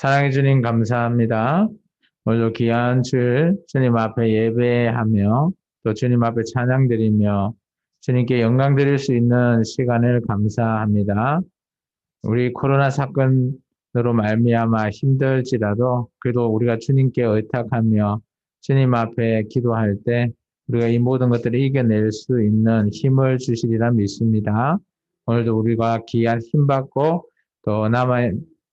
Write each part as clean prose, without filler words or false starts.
사랑해 주님 감사합니다. 오늘도 귀한 주일 주님 앞에 예배하며 또 주님 앞에 찬양 드리며 주님께 영광 드릴 수 있는 시간을 감사합니다. 우리 코로나 사건으로 말미암아 힘들지라도 그래도 우리가 주님께 의탁하며 주님 앞에 기도할 때 우리가 이 모든 것들을 이겨낼 수 있는 힘을 주시리라 믿습니다. 오늘도 우리가 귀한 힘 받고 또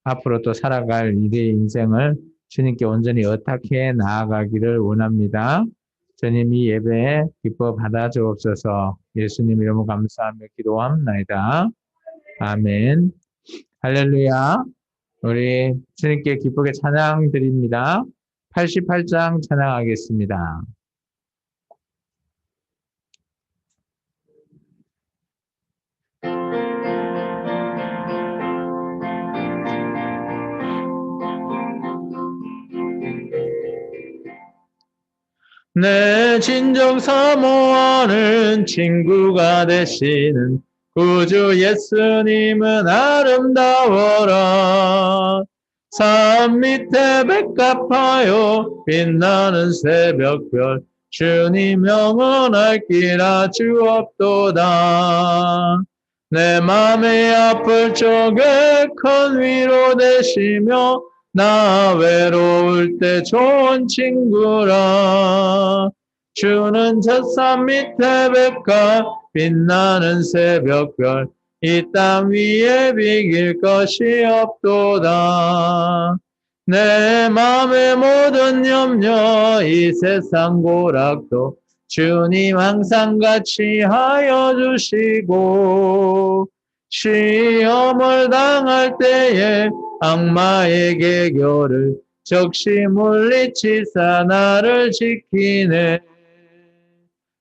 앞으로 또 살아갈 우리의 인생을 주님께 온전히 의탁해 나아가기를 원합니다. 주님 이 예배에 기뻐 받아 주옵소서. 예수님 이름으로 감사하며 기도합나이다. 아멘. 할렐루야. 우리 주님께 기쁘게 찬양 드립니다. 88장 찬양하겠습니다. 내 진정 사모하는 친구가 되시는 구주 예수님은 아름다워라. 산 밑에 백합하여 빛나는 새벽별 주님 영원할 길아 주옵도다. 내 맘의 아플 적에 큰 위로 되시며 나 외로울 때 좋은 친구라. 주는 저 산 밑에 백합 빛나는 새벽별 이 땅 위에 비길 것이 없도다. 내 맘의 모든 염려 이 세상 고락도 주님 항상 같이 하여 주시고 시험을 당할 때에 악마의 계교를 적시 물리치사 나를 지키네.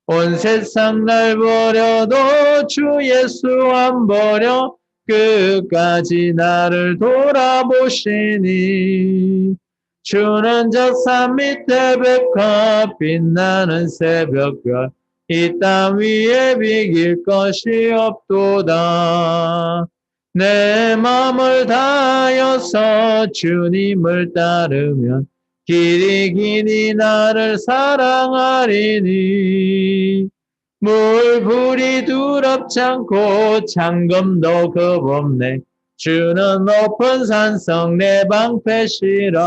온 세상 날 버려도 주 예수 안 버려 끝까지 나를 돌아보시니. 주는 저 산 밑에 백합 빛나는 새벽별 이 땅 위에 비길 것이 없도다. 내 마음을 다하여서 주님을 따르면 길이 나를 사랑하리니. 물불이 두렵지 않고 창검도 겁없네. 주는 높은 산성 내 방패시라.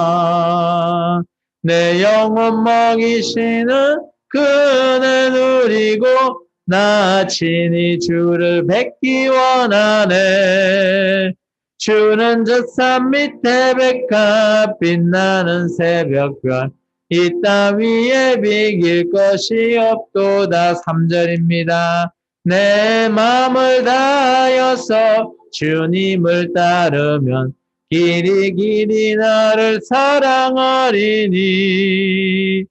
내 영혼 먹이시는 그 은혜 누리고 나 친히 주를 뵙기 원하네. 주는 저 산 밑에 백합 빛나는 새벽별 이 땅 위에 비길 것이 없도다. 3절입니다. 내 마음을 다하여서 주님을 따르면 길이 나를 사랑하리니.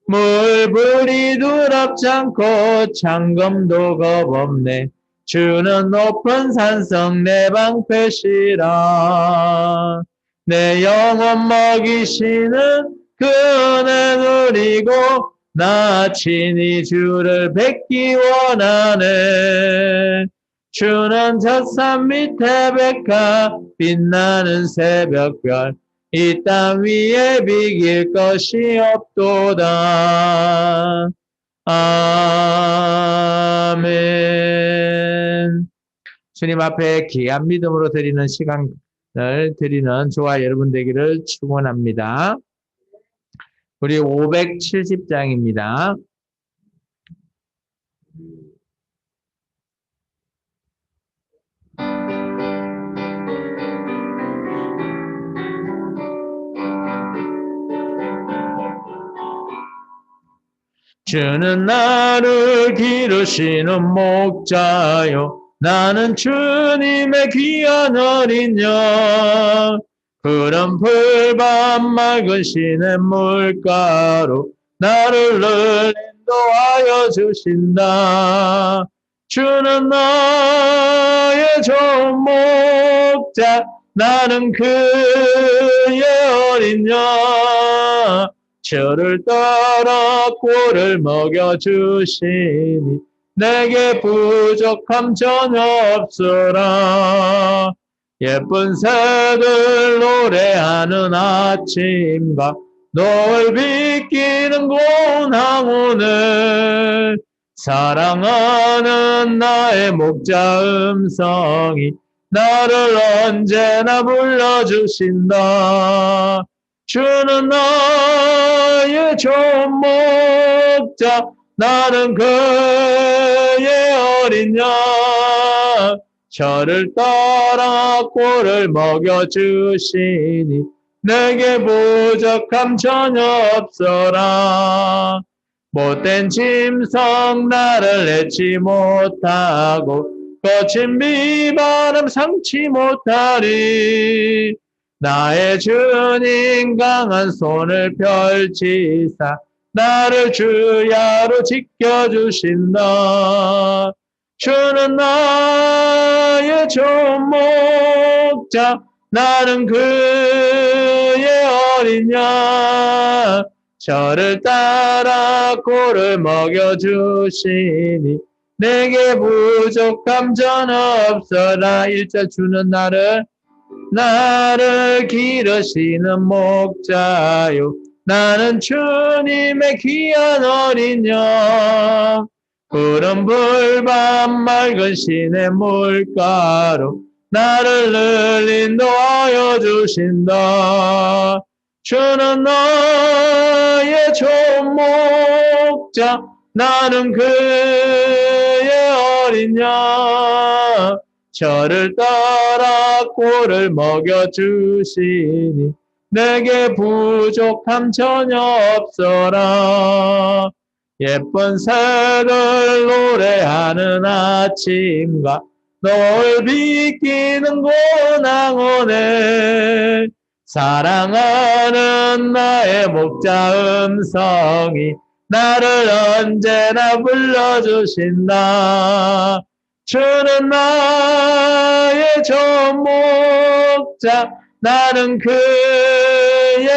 물불이 두렵지 않고 창검도 겁없네. 주는 높은 산성 내 방패시라. 내 영혼 먹이시는 그 은혜 누리고 나 친히 주를 뵙기 원하네. 주는 저 산 밑에 백합 빛나는 새벽별 이 땅 위에 비길 것이 없도다. 아멘. 주님 앞에 귀한 믿음으로 드리는 시간을 드리는 저와 여러분 되기를 축원합니다. 우리 570장입니다. 주는 나를 기르시는 목자요 나는 주님의 귀한 어린 양. 그런 풀밭 맑은 시냇 물가로 나를 늘 인도하여 주신다. 주는 나의 좋은 목자 나는 그의 어린 양. 저를 따라 꼴을 먹여주시니 내게 부족함 전혀 없으라. 예쁜 새들 노래하는 아침과 널 비키는 고난오늘 사랑하는 나의 목자 음성이 나를 언제나 불러주신다. 주는 나의 좋은 목자 나는 그의 어린 양 저를 따라 꼴을 먹여주시니 내게 부족함 전혀 없어라. 못된 짐승 나를 내지 못하고 거친 비바람 상치 못하리. 나의 주님 강한 손을 펼치사 나를 주야로 지켜주신다. 주는 나의 좋은 목자 나는 그의 어린 양 저를 따라 꼴을 먹여주시니 내게 부족함 전혀 없어라. 1절 주는 나를 기르시는 목자요 나는 주님의 귀한 어린 양 푸른 불밤 맑은 시내 물가로 나를 늘 인도하여 주신다. 주는 나의 좋은 목자 나는 그의 어린 양 저를 따라 꼴을 먹여주시니 내게 부족함 전혀 없어라. 예쁜 새들 노래하는 아침과 널 비키는 고난오늘 사랑하는 나의 목자 음성이 나를 언제나 불러주신다. 주는 나의 좋은 목자 나는 그의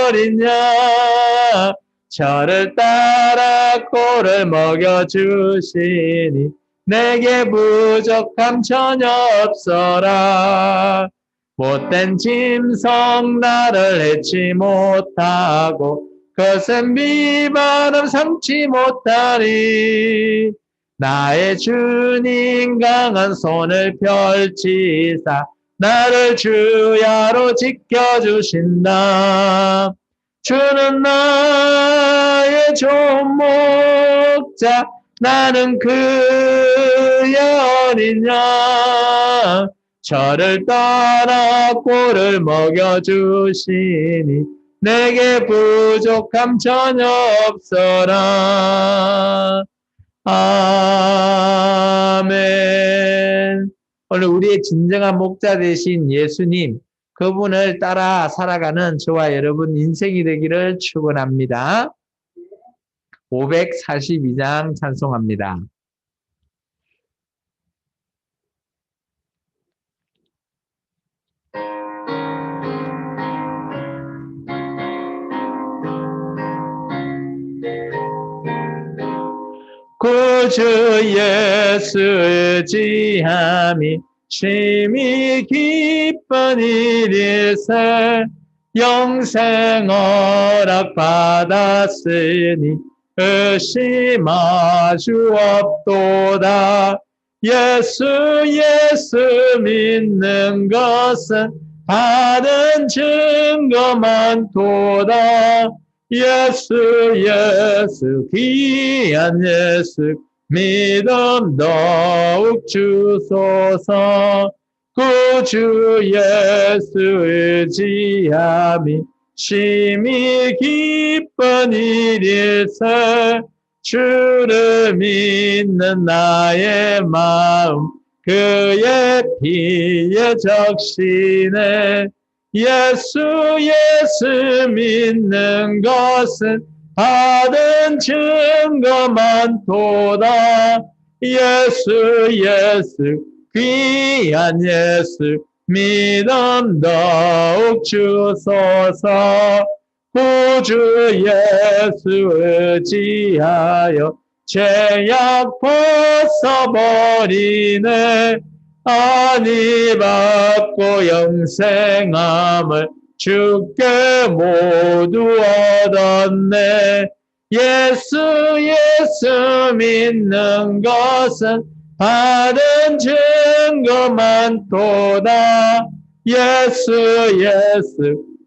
어린 양 저를 따라 꼴을 먹여주시니 내게 부족함 전혀 없어라. 못된 짐승 나를 해치 못하고 거센 비바람 삼지 못하리. 나의 주님 강한 손을 펼치사 나를 주야로 지켜주신다. 주는 나의 좋은 목자 나는 그의 어린 양 저를 따라 꼴을 먹여주시니 내게 부족함 전혀 없어라. 아멘. 오늘 우리의 진정한 목자 되신 예수님 그분을 따라 살아가는 저와 여러분 인생이 되기를 축원합니다. 542장 찬송합니다. 구주 예수 의지함이 심히 기쁜 일일세 영생 허락 받았으니 의심할 수 없도다. 예수 믿는 것은 받은 증거 많도다. 예수 귀한 예수 믿음 더욱 주소서. 구주 예수 의지함이 심히 기쁜 일일세 주를 믿는 나의 마음 그의 피에 적시네. 예수 믿는 것은 받은 증거 많도다. 예수 귀한 예수 믿음 더욱 주소서. 구주 예수 의지하여 죄악 벗어버리네. 아니 받고 영생함을 주께 모두 얻었네. 예수 믿는 것은 받은 증거만 도다. 예수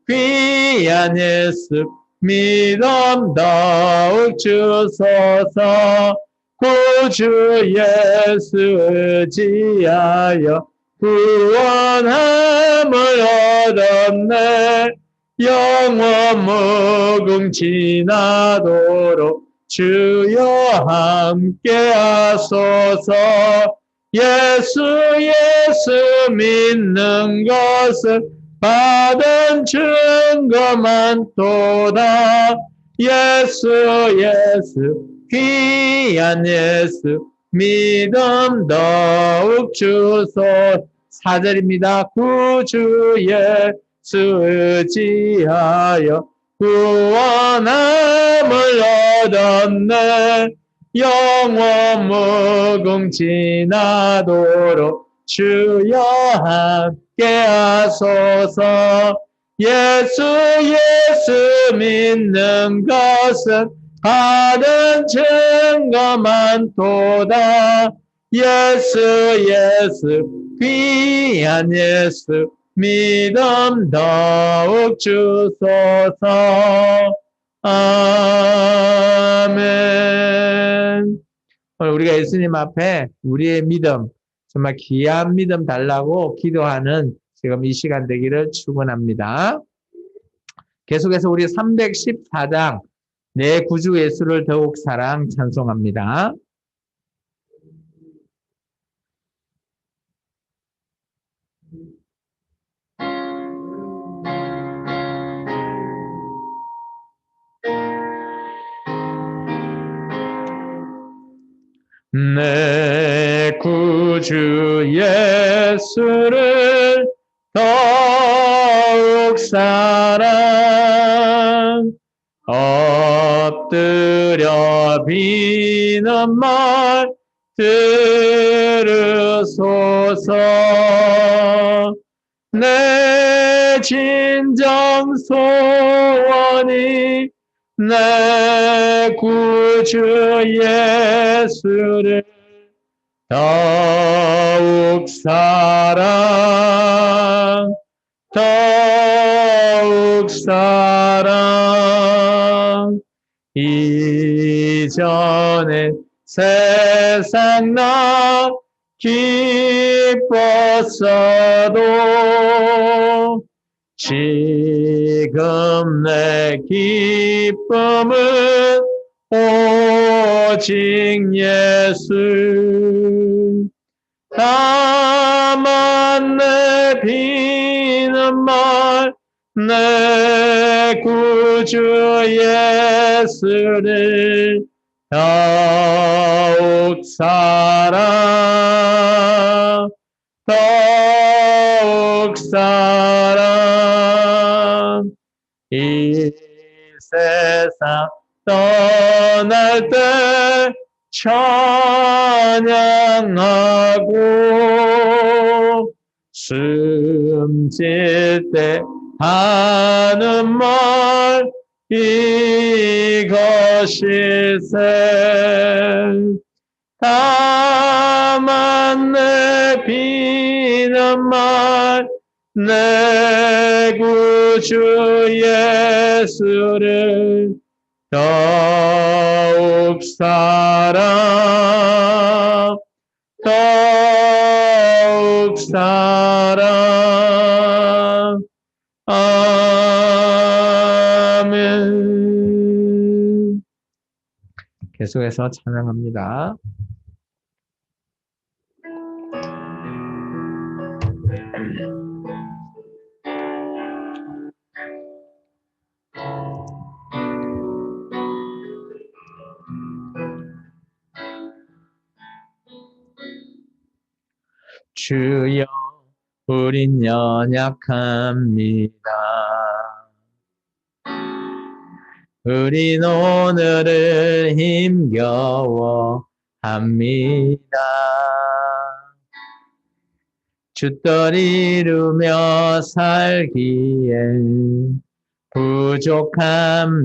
귀한 예수 믿음 더욱 주소서. 구주 예수 의지하여 구원함을 얻었네. 영원 무궁지나도록 주여 함께 하소서. 예수 믿는 것은 받은 증거만 도다. 예수 귀한 예수 믿음 더욱 주소. 4절입니다. 구주 예수 의지하여 구원함을 얻었네. 영원 무궁지나도록 주여 함께 하소서. 예수 믿는 것은 받은 증거만 도다. 예수 귀한 예수 믿음 더욱 주소서. 아멘. 오늘 우리가 예수님 앞에 우리의 믿음, 정말 귀한 믿음 달라고 기도하는 지금 이 시간 되기를 축원합니다. 계속해서 우리 314장 내 구주 예수를 더욱 사랑 찬송합니다. 내 구주 예수를 더욱 사랑 엎드려 비는 말 들으소서. 내 진정 소원이 내 구주 예수를 더욱 사랑 이전에 세상 나 기뻤어도 지금 내 기쁨은 오직 예수. 다만 내 비는 말 내 구주 예수를 더욱 사랑 이 세상 떠날 때 찬양하고 숨질 때 하는 말 이것일세. 다만 내 비는 말 내 구주 예수를 더욱 사랑 아멘. 계속해서 찬양합니다. 주여 우린 연약합니다. 우린 오늘을 힘겨워합니다. 주떨 이루며 살기에 부족합니다.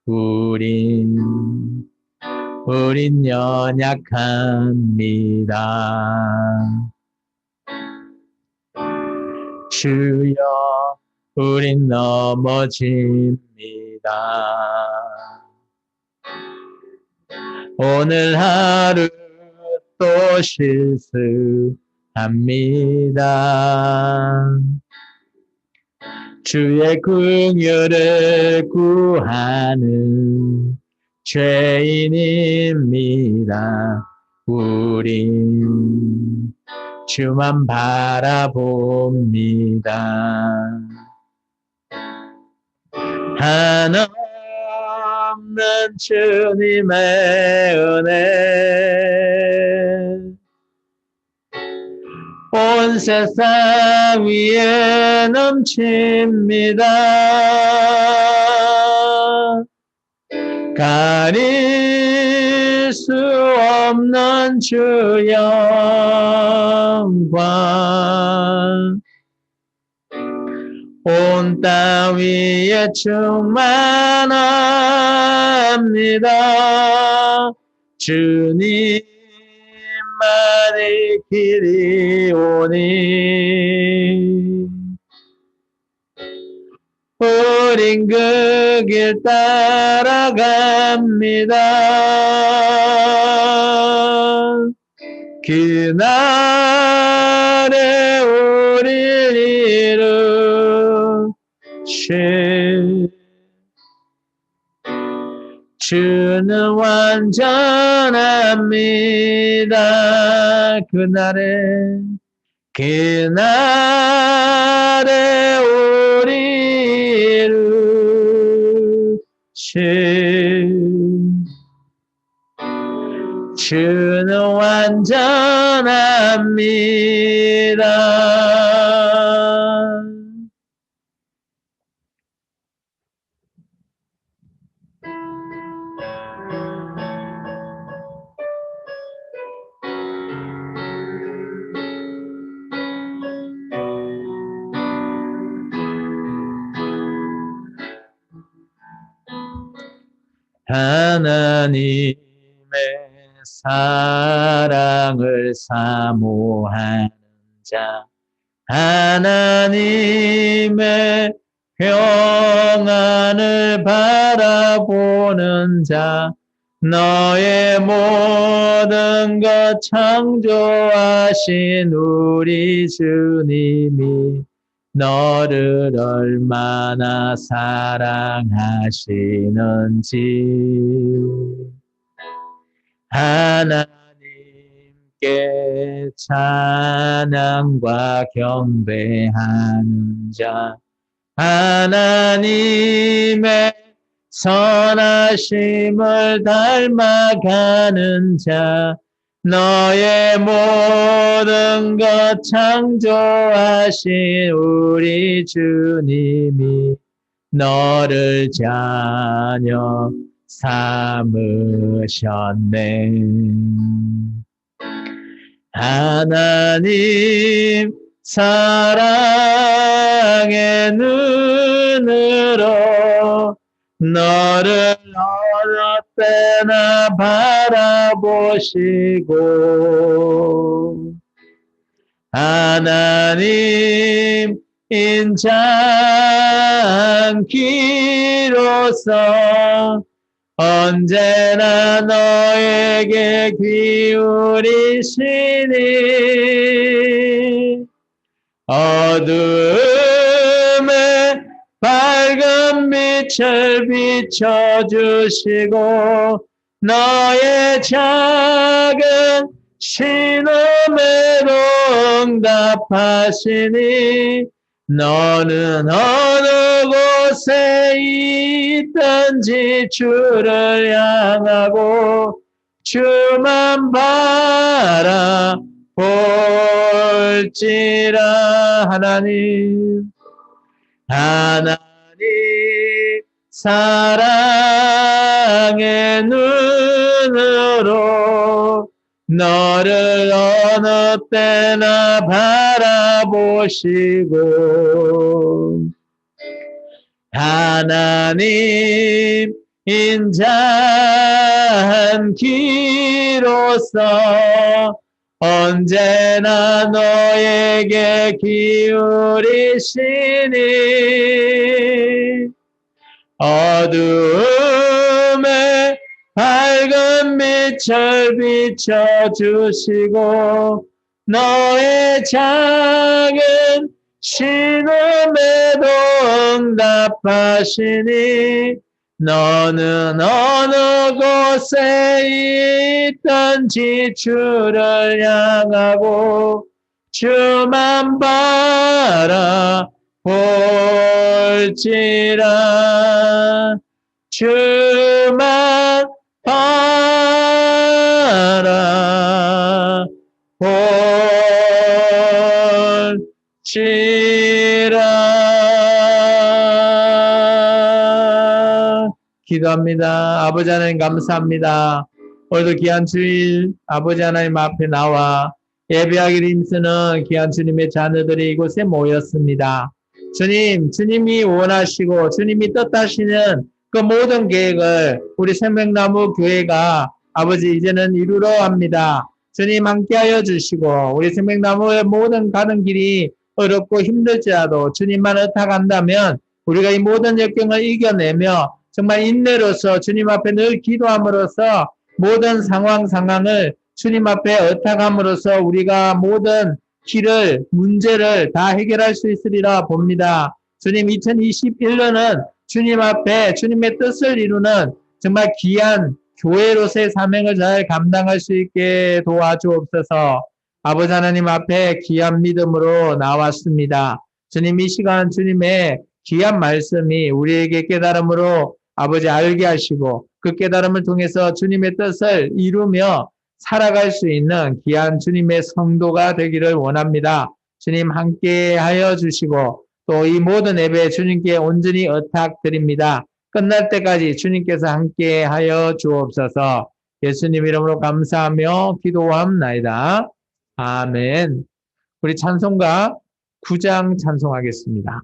우린 연약합니다. 주여, 우린 넘어집니다. 오늘 하루 또 실수합니다. 주의 긍휼을 구하는 죄인입니다. 우린 주만 바라봅니다. 한없는 주님의 은혜 온 세상 위에 넘칩니다. 가릴 수 없는 주 영광 온 땅 위에 충만합니다. 주님만이 길이 오니 우린 그 길 따라갑니다. 그날에 우리를 이루신 주는 완전합니다. 그날에 우리를 이루신 주는 완전합니다. 하나님의 사랑을 사모하는 자, 하나님의 평안을 바라보는 자, 너의 모든 것 창조하신 우리 주님이 너를 얼마나 사랑하시는지 하나님께 찬양과 경배하는 자 하나님의 선하심을 닮아가는 자 너의 모든 것 창조하신 우리 주님이 너를 자녀 삼으셨네. 하나님 사랑의 눈으로 너를 어느 때나 바라보시고 하나님 인자함기로써 언제나 너에게 기울이시니 어둠에 밝은 빛을 비춰주시고 너의 작은 신음에도 응답하시니 너는 어느 곳에 있든지 주를 향하고 주만 바라볼지라. 하나님 사랑의 눈으로 너를 어느 때나 바라보시고 하나님 인자한 기로서 언제나 너에게 기울이시니 어두움에 밝은 빛을 비춰주시고 너의 작은 신음에도 응답하시니 너는 어느 곳에 있든지 주를 향하고 주만 바라볼지라 주만 바라볼지라. 기도합니다. 아버지 하나님 감사합니다. 오늘도 귀한 주일 아버지 하나님 앞에 나와 예배하기를 힘쓰는 귀한 주님의 자녀들이 이곳에 모였습니다. 주님, 주님이 원하시고 주님이 뜻하시는 그 모든 계획을 우리 생명나무 교회가 아버지 이제는 이루러 합니다. 주님 함께하여 주시고 우리 생명나무의 모든 가는 길이 어렵고 힘들지라도 주님만 의탁한다면 우리가 이 모든 역경을 이겨내며 정말 인내로서 주님 앞에 늘 기도함으로써 모든 상황을 주님 앞에 의탁함으로써 우리가 모든 길을 문제를 다 해결할 수 있으리라 봅니다. 주님 2021년은 주님 앞에 주님의 뜻을 이루는 정말 귀한 교회로서의 사명을 잘 감당할 수 있게 도와주옵소서. 아버지 하나님 앞에 귀한 믿음으로 나왔습니다. 주님 이 시간 주님의 귀한 말씀이 우리에게 깨달음으로 아버지 알게 하시고 그 깨달음을 통해서 주님의 뜻을 이루며 살아갈 수 있는 귀한 주님의 성도가 되기를 원합니다. 주님 함께 하여 주시고 또 이 모든 예배 주님께 온전히 의탁드립니다. 끝날 때까지 주님께서 함께 하여 주옵소서. 예수님 이름으로 감사하며 기도합나이다. 아멘. 우리 찬송가 9장 찬송하겠습니다.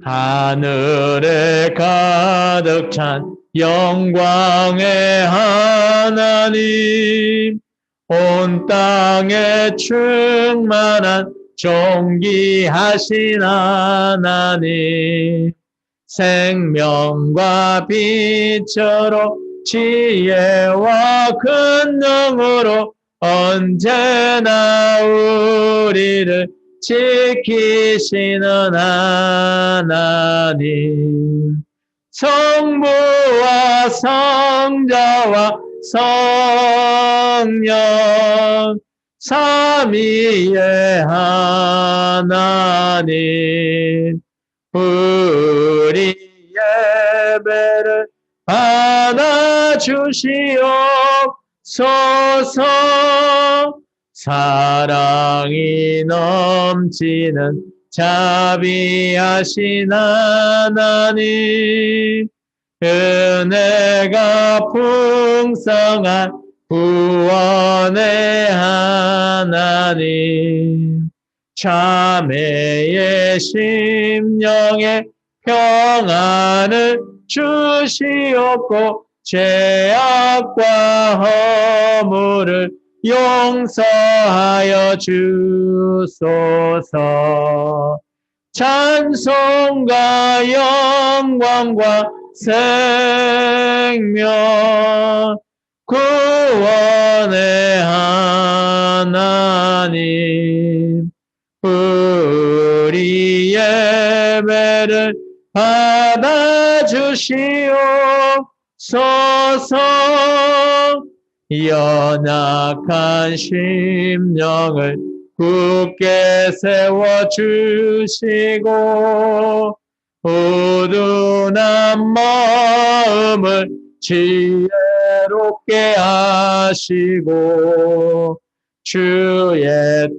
하늘에 가득 찬 영광의 하나님, 온 땅에 충만한 존귀하신 하나님, 생명과 빛으로 지혜와 권능으로 언제나 우리를 지키시는 하나님, 성부와 성자와 성령 삼위의 하나님, 우리 예배를 받아주시옵소서. 사랑이 넘치는 자비하신 하나님, 은혜가 풍성한 구원의 하나님, 참회의 심령에 평안을 주시옵고 죄악과 허물을 용서하여 주소서. 찬송과 영광과 생명 구원의 하나님, 우리 예배를 받아주시옵소서. 연약한 심령을 굳게 세워주시고 우둔한 마음을 지혜롭게 새롭게 하시고 주의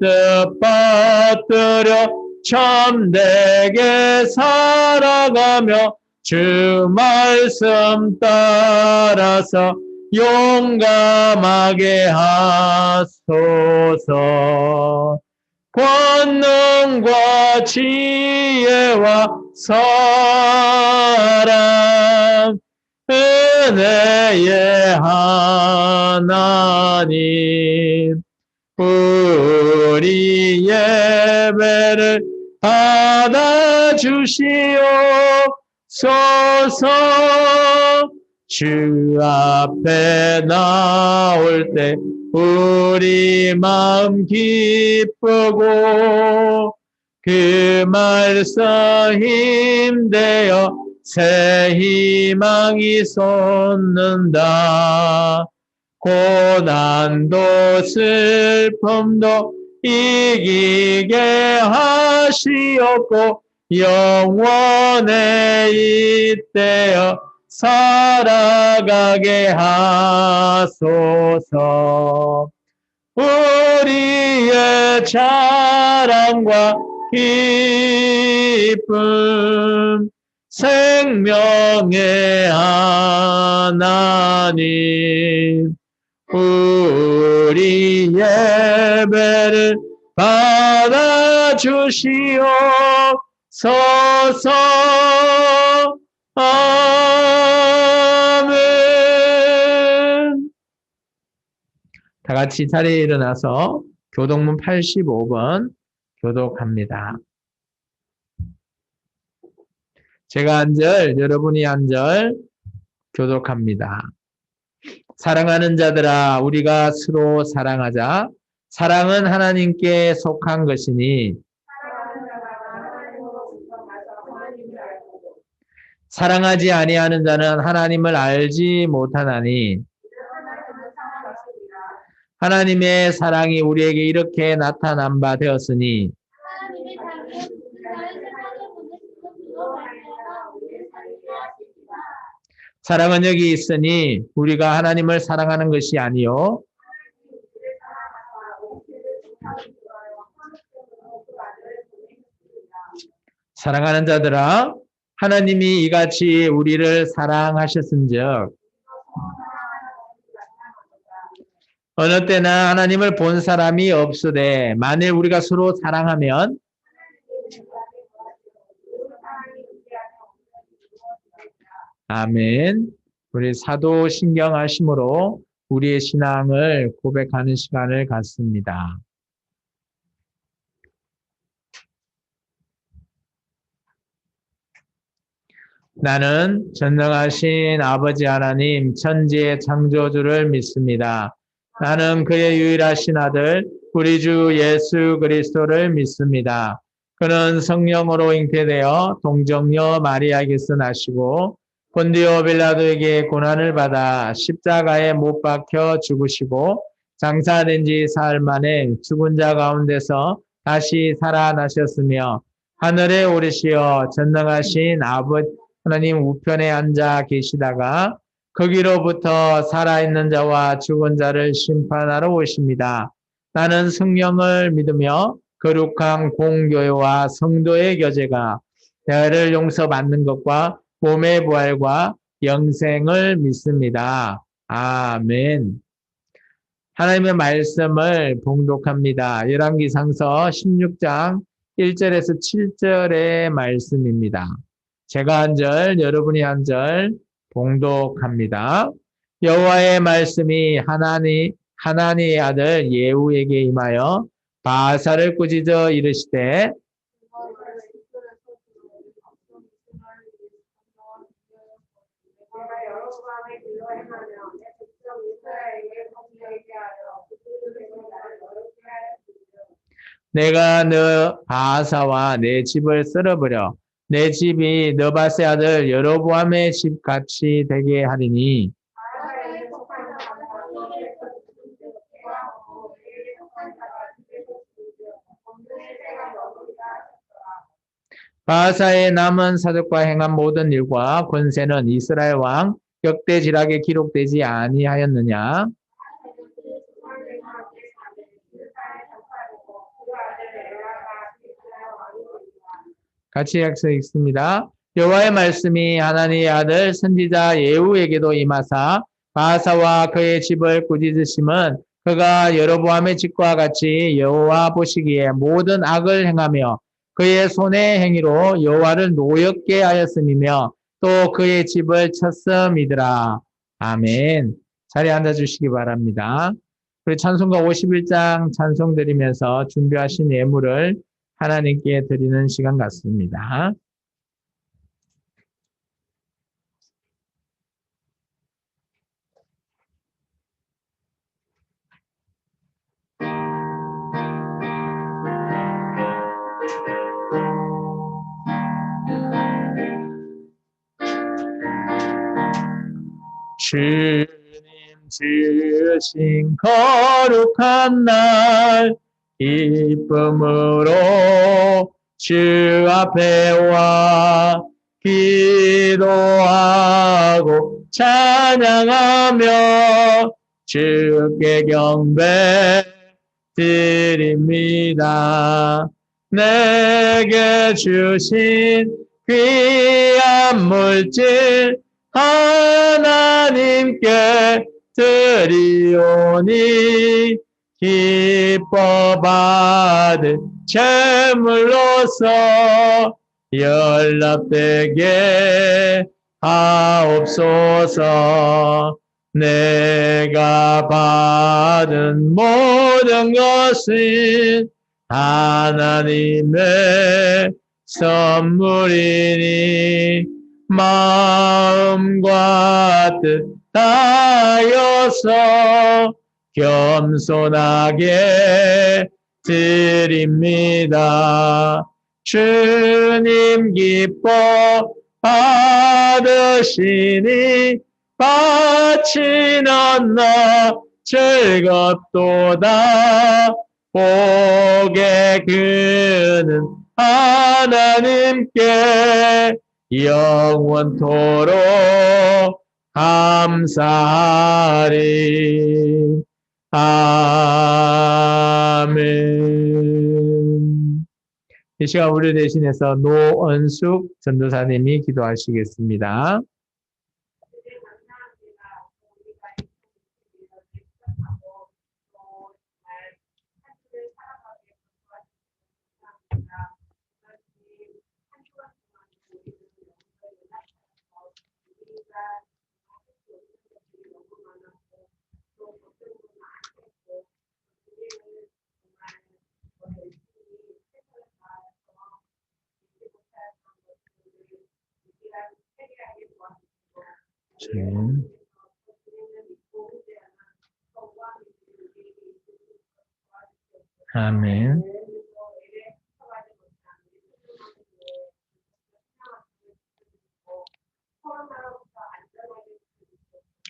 뜻 받들여 참되게 살아가며 주 말씀 따라서 용감하게 하소서. 권능과 지혜와 사랑 은혜의 하나님 우리 예배를 받아주시옵소서. 주 앞에 나올 때 우리 마음 기쁘고 그 말씀 힘되어 새 희망이 솟는다. 고난도 슬픔도 이기게 하시옵고 영원에 잇대어 살아가게 하소서. 우리의 자랑과 기쁨 생명의 하나님 우리 예배를 받아주시옵소서. 아멘. 다 같이 자리에 일어나서 교독문 85번 교독합니다. 제가 한 절, 여러분이 한 절 교독합니다. 사랑하는 자들아, 우리가 서로 사랑하자. 사랑은 하나님께 속한 것이니 사랑하지 아니하는 자는 하나님을 알지 못하나니 하나님의 사랑이 우리에게 이렇게 나타난 바 되었으니 사랑은 여기 있으니 우리가 하나님을 사랑하는 것이 아니요 사랑하는 자들아 하나님이 이같이 우리를 사랑하셨은즉 어느 때나 하나님을 본 사람이 없으되 만일 우리가 서로 사랑하면 아멘. 우리 사도 신경하심으로 우리의 신앙을 고백하는 시간을 갖습니다. 나는 전능하신 아버지 하나님 천지의 창조주를 믿습니다. 나는 그의 유일하신 아들 우리 주 예수 그리스도를 믿습니다. 그는 성령으로 잉태되어 동정녀 마리아에게서 나시고 본디오 빌라도에게 고난을 받아 십자가에 못 박혀 죽으시고 장사된 지 사흘 만에 죽은 자 가운데서 다시 살아나셨으며 하늘에 오르시어 전능하신 아버지 하나님 우편에 앉아 계시다가 거기로부터 살아있는 자와 죽은 자를 심판하러 오십니다. 나는 성령을 믿으며 거룩한 공교회와 성도의 교제가 죄를 용서받는 것과 몸의 부활과 영생을 믿습니다. 아멘. 하나님의 말씀을 봉독합니다. 열왕기상서 16장 1절에서 7절의 말씀입니다. 제가 한 절, 여러분이 한 절 봉독합니다. 여호와의 말씀이 하나니의 아들 예후에게 임하여 바사를 꾸짖어 이르시되 내가 너 바사와 내 집을 쓸어버려 내 집이 느바세 아들 여로보암의 집 같이 되게 하리니 바사의 남은 사적과 행한 모든 일과 권세는 이스라엘 왕 역대지락에 기록되지 아니하였느냐? 같이 약속 읽습니다. 여호와의 말씀이 하나님의 아들 선지자 예후에게도 임하사 바하사와 그의 집을 꾸짖으심은 그가 여로보암의 집과 같이 여호와 보시기에 모든 악을 행하며 그의 손의 행위로 여호와를 노엽게 하였음이며 또 그의 집을 쳤음이더라. 아멘. 자리에 앉아주시기 바랍니다. 우리 찬송가 51장 찬송 드리면서 준비하신 예물을 하나님께 드리는 시간 같습니다. 주님 지으신 거룩한 날 기쁨으로 주 앞에 와 기도하고 찬양하며 주께 경배 드립니다. 내게 주신 귀한 물질 하나님께 드리오니 기뻐 받은 제물로서 연락되게 하옵소서. 내가 받은 모든 것은 하나님의 선물이니 마음과 뜻 다하여서 겸손하게 드립니다. 주님 기뻐 받으시니 바치는 나 즐겁도다. 복의 그는 하나님께 영원토록 감사하리. 아멘. 이 시간 우리 대신해서 노언숙 전도사님이 기도하시겠습니다. 아멘.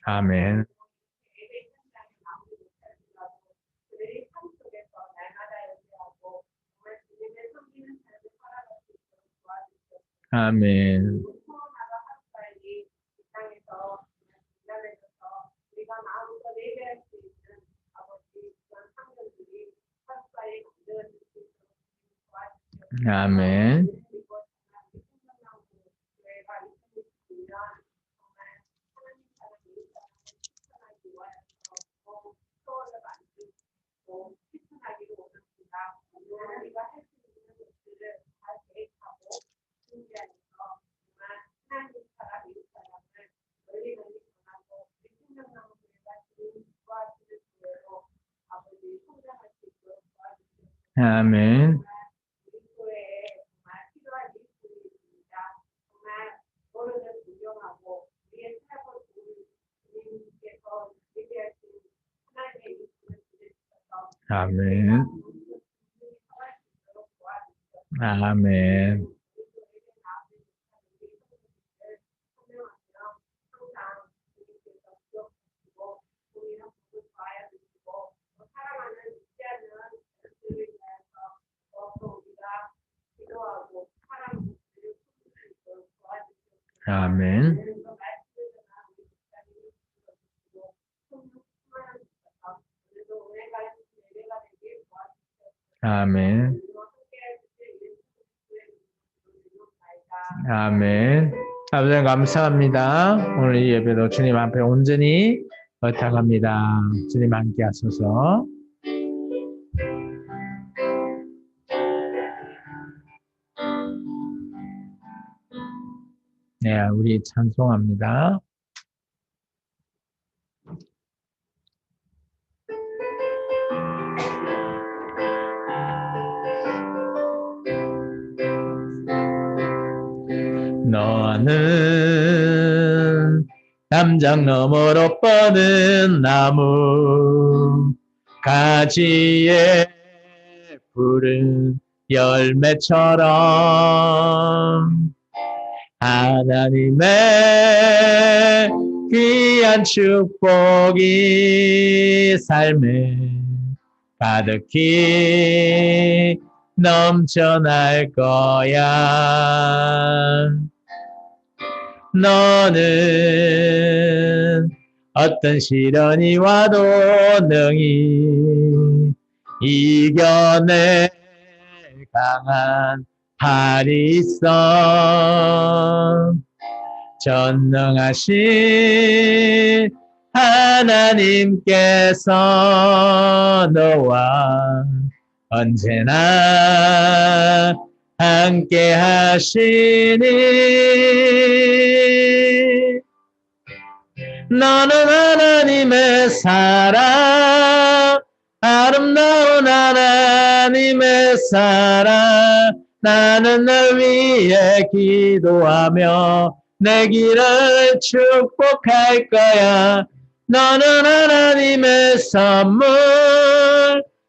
아멘. 아멘. 아멘. 아멘. 아멘. 아멘. 아멘. 아멘. 아버지 감사합니다. 오늘 이 예배도 주님 앞에 온전히 의탁합니다. 주님 함께 하소서. 네, 우리 찬송합니다. 너는 담장 너머로 뻗은 나무 가지에 푸른 열매처럼 하나님의 귀한 축복이 삶에 가득히 넘쳐날 거야. 너는 어떤 시련이 와도 능히 이겨낼 강한 팔이 있어. 전능하신 하나님께서 너와 언제나 함께 하시니 너는 하나님의 사랑 아름다운 하나님의 사랑 나는 널 위해 기도하며 내 길을 축복할 거야. 너는 하나님의 선물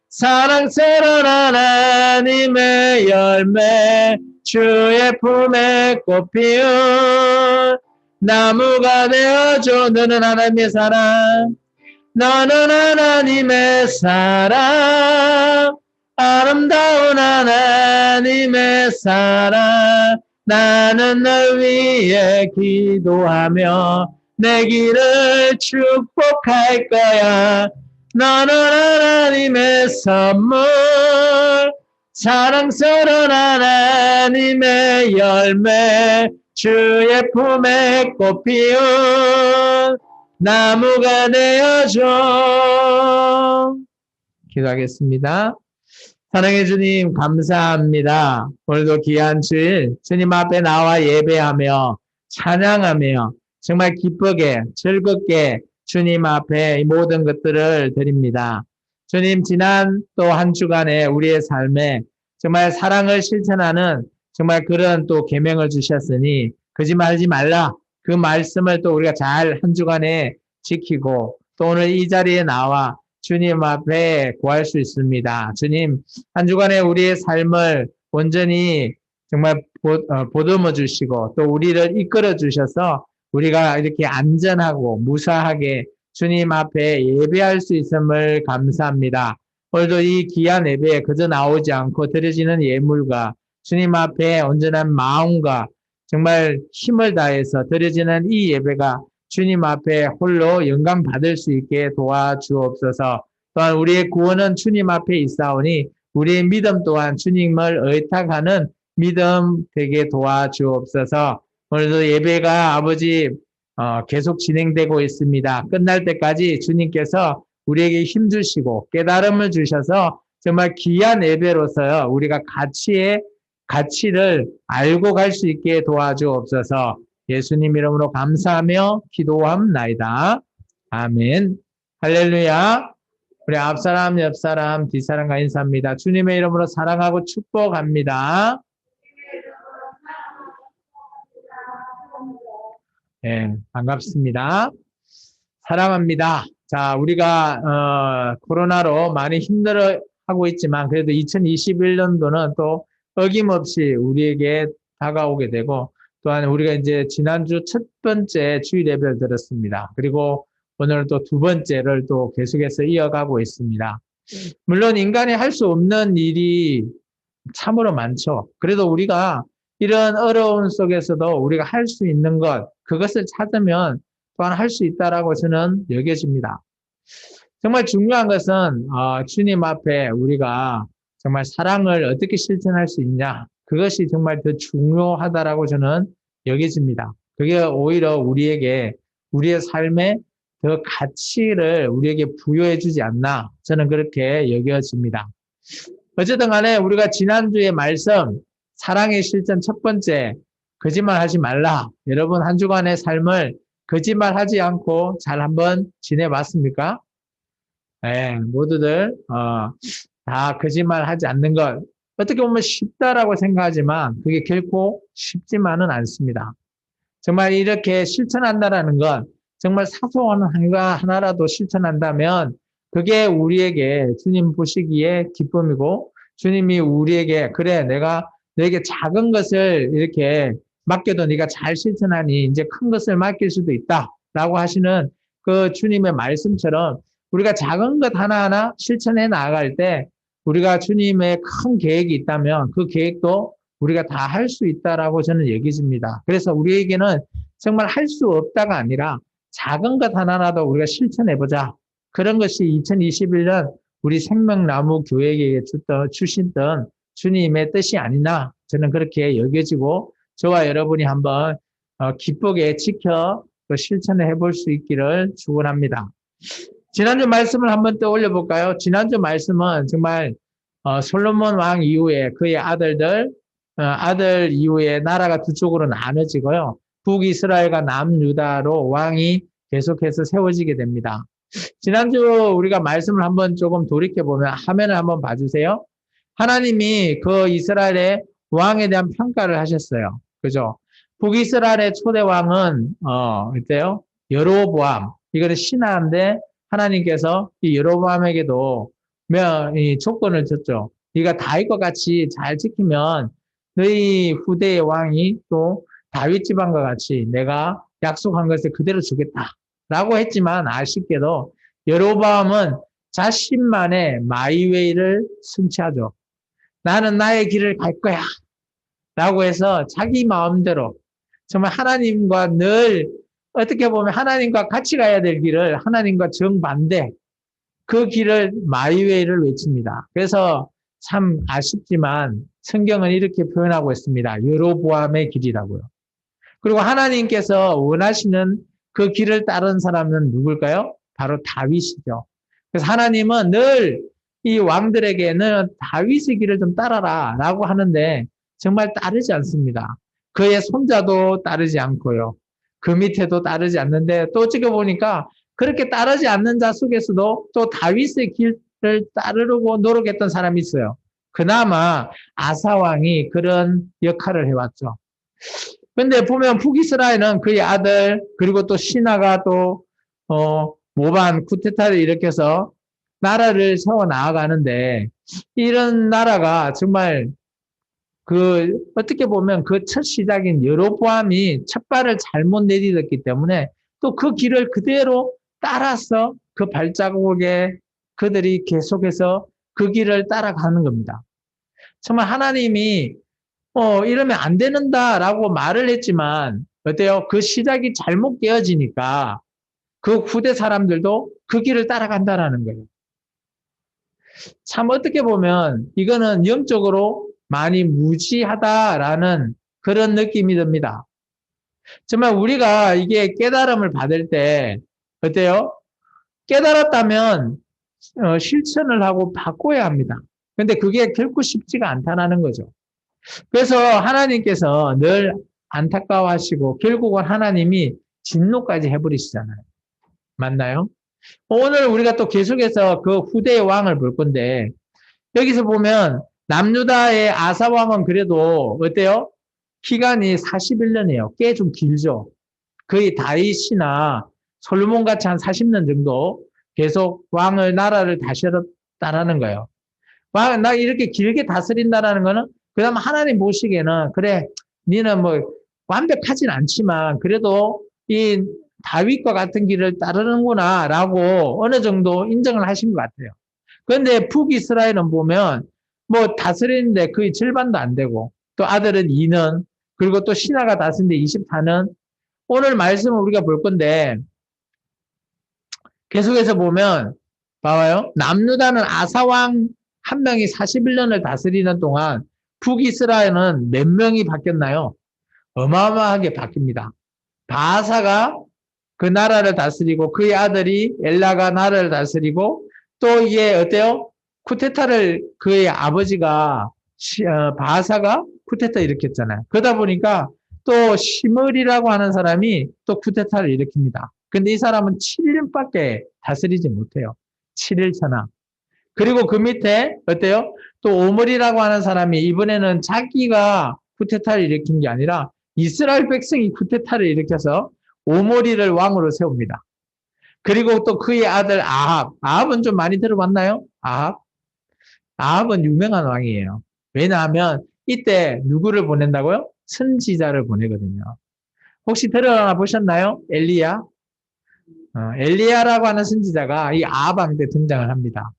사랑스러운 하나님의 열매 주의 품에 꽃 피운 나무가 되어줘. 너는 하나님의 사랑 너는 하나님의 사랑 아름다운 하나님의 사랑 나는 널 위해 기도하며 내 길을 축복할 거야. 너는 하나님의 선물 사랑스러운 하나님의 열매 주의 품에 꽃 피운 나무가 되어줘. 기도하겠습니다. 사랑해 주님 감사합니다. 오늘도 귀한 주일 주님 앞에 나와 예배하며 찬양하며 정말 기쁘게 즐겁게 주님 앞에 이 모든 것들을 드립니다. 주님 지난 또 한 주간에 우리의 삶에 정말 사랑을 실천하는 정말 그런 또 계명을 주셨으니 거짓말하지 말라. 그 말씀을 또 우리가 잘 한 주간에 지키고 또 오늘 이 자리에 나와 주님 앞에 구할 수 있습니다. 주님 한 주간에 우리의 삶을 온전히 정말 보듬어 주시고 또 우리를 이끌어 주셔서 우리가 이렇게 안전하고 무사하게 주님 앞에 예배할 수 있음을 감사합니다. 오늘도 이 귀한 예배에 그저 나오지 않고 드려지는 예물과 주님 앞에 온전한 마음과 정말 힘을 다해서 드려지는 이 예배가 주님 앞에 홀로 영광 받을 수 있게 도와주옵소서. 또한 우리의 구원은 주님 앞에 있사오니 우리의 믿음 또한 주님을 의탁하는 믿음 되게 도와주옵소서. 오늘도 예배가 아버지 계속 진행되고 있습니다. 끝날 때까지 주님께서 우리에게 힘 주시고 깨달음을 주셔서 정말 귀한 예배로서 우리가 가치를 알고 갈 수 있게 도와주옵소서. 예수님 이름으로 감사하며 기도함나이다. 아멘. 할렐루야. 우리 앞사람, 옆사람, 뒷사람과 인사합니다. 주님의 이름으로 사랑하고 축복합니다. 네, 반갑습니다. 사랑합니다. 자, 우리가 코로나로 많이 힘들어하고 있지만 그래도 2021년도는 또 어김없이 우리에게 다가오게 되고 또한 우리가 이제 지난주 첫 번째 주일 예배를 들었습니다. 그리고 오늘 또 두 번째를 또 계속해서 이어가고 있습니다. 물론 인간이 할 수 없는 일이 참으로 많죠. 그래도 우리가 이런 어려움 속에서도 우리가 할 수 있는 것, 그것을 찾으면 또한 할 수 있다라고 저는 여겨집니다. 정말 중요한 것은 주님 앞에 우리가 정말 사랑을 어떻게 실천할 수 있냐, 그것이 정말 더 중요하다라고 저는 여겨집니다. 그게 오히려 우리의 삶에 더 가치를 우리에게 부여해 주지 않나 저는 그렇게 여겨집니다. 어쨌든 간에 우리가 지난주에 말씀 사랑의 실천 첫 번째 거짓말하지 말라. 여러분 한 주간의 삶을 거짓말하지 않고 잘 한번 지내봤습니까? 네, 모두들 다 거짓말하지 않는 것 어떻게 보면 쉽다라고 생각하지만 그게 결코 쉽지만은 않습니다. 정말 이렇게 실천한다라는 건 정말 사소한 하나라도 실천한다면 그게 우리에게 주님 보시기에 기쁨이고 주님이 우리에게 그래 내가 너에게 작은 것을 이렇게 맡겨도 네가 잘 실천하니 이제 큰 것을 맡길 수도 있다라고 하시는 그 주님의 말씀처럼 우리가 작은 것 하나하나 실천해 나아갈 때 우리가 주님의 큰 계획이 있다면 그 계획도 우리가 다 할 수 있다라고 저는 얘기집니다. 그래서 우리에게는 정말 할 수 없다가 아니라 작은 것 하나라도 우리가 실천해보자. 그런 것이 2021년 우리 생명나무 교회에게 주시던 주님의 뜻이 아니나 저는 그렇게 여겨지고 저와 여러분이 한번 기쁘게 지켜 실천해 볼 수 있기를 축원합니다. 지난주 말씀을 한번 떠올려 볼까요? 지난주 말씀은 정말 솔로몬 왕 이후에 그의 아들 이후에 나라가 두 쪽으로 나눠지고요. 북이스라엘과 남유다로 왕이 계속해서 세워지게 됩니다. 지난주 우리가 말씀을 한번 조금 돌이켜보면 화면을 한번 봐주세요. 하나님이 그 이스라엘의 왕에 대한 평가를 하셨어요. 그죠? 북이스라엘의 초대 왕은 어때요? 여로보암. 이거는 신하인데 하나님께서 이 여로보암에게도 이 조건을 줬죠. 네가 다윗과 같이 잘 지키면 너희 후대의 왕이 또 다윗 집안과 같이 내가 약속한 것을 그대로 주겠다라고 했지만 아쉽게도 여로보암은 자신만의 마이웨이를 승치하죠. 나는 나의 길을 갈 거야 라고 해서 자기 마음대로 정말 하나님과 늘 어떻게 보면 하나님과 같이 가야 될 길을 하나님과 정반대 그 길을 마이웨이를 외칩니다. 그래서 참 아쉽지만 성경은 이렇게 표현하고 있습니다. 여로보암의 길이라고요. 그리고 하나님께서 원하시는 그 길을 따른 사람은 누굴까요? 바로 다윗이죠. 그래서 하나님은 늘 이 왕들에게는 다윗의 길을 좀 따라라 라고 하는데 정말 따르지 않습니다. 그의 손자도 따르지 않고요. 그 밑에도 따르지 않는데 또 찍어보니까 그렇게 따르지 않는 자 속에서도 또 다윗의 길을 따르려고 노력했던 사람이 있어요. 그나마 아사 왕이 그런 역할을 해왔죠. 근데 보면 북이스라엘은 그의 아들 그리고 또 신하가 또 모반 쿠데타를 일으켜서 나라를 세워 나아가는데 이런 나라가 정말 그 어떻게 보면 그 첫 시작인 여로보암이 첫 발을 잘못 내딛었기 때문에 또 그 길을 그대로 따라서 그 발자국에 그들이 계속해서 그 길을 따라가는 겁니다. 정말 하나님이 이러면 안 되는다라고 말을 했지만 어때요? 그 시작이 잘못 깨어지니까 그 후대 사람들도 그 길을 따라간다라는 거예요. 참 어떻게 보면 이거는 영적으로 많이 무지하다라는 그런 느낌이 듭니다. 정말 우리가 이게 깨달음을 받을 때 어때요? 깨달았다면 실천을 하고 바꿔야 합니다. 근데 그게 결코 쉽지가 않다는 거죠. 그래서 하나님께서 늘 안타까워하시고 결국은 하나님이 진노까지 해버리시잖아요. 맞나요? 오늘 우리가 또 계속해서 그 후대의 왕을 볼 건데 여기서 보면 남유다의 아사 왕은 그래도 어때요? 기간이 41년이에요. 꽤 좀 길죠. 거의 다윗이나 솔로몬 같이 한 40년 정도 계속 나라를 다스렸다라는 거예요. 나 이렇게 길게 다스린다라는 거는 그다음 하나님 보시기에는 그래 니는 뭐 완벽하진 않지만 그래도 이 다윗과 같은 길을 따르는구나라고 어느 정도 인정을 하신 것 같아요. 그런데 북이스라엘은 보면 뭐 다스리는데 거의 절반도 안 되고 또 아들은 2년 그리고 또 신하가 다스리는데 24년 오늘 말씀을 우리가 볼 건데 계속해서 보면 봐봐요. 남유다는 아사왕 한 명이 41년을 다스리는 동안 북이스라엘은 몇 명이 바뀌었나요? 어마어마하게 바뀝니다. 바사가 그 나라를 다스리고 그의 아들이 엘라가 나라를 다스리고 또 이게 어때요? 쿠데타를 그의 아버지가 바사가 쿠데타 일으켰잖아요. 그러다 보니까 또 시므리라고 하는 사람이 또 쿠데타를 일으킵니다. 근데 이 사람은 7일밖에 다스리지 못해요. 7일차나. 그리고 그 밑에 어때요? 또 오므리라고 하는 사람이 이번에는 자기가 쿠데타를 일으킨 게 아니라 이스라엘 백성이 쿠데타를 일으켜서 오므리를 왕으로 세웁니다. 그리고 또 그의 아들 아합. 아합은 좀 많이 들어봤나요? 아합. 아합은 유명한 왕이에요. 왜냐하면 이때 누구를 보낸다고요? 선지자를 보내거든요. 혹시 들어나 보셨나요? 엘리야? 엘리야라고 하는 선지자가 이 아합 왕 때 등장을 합니다.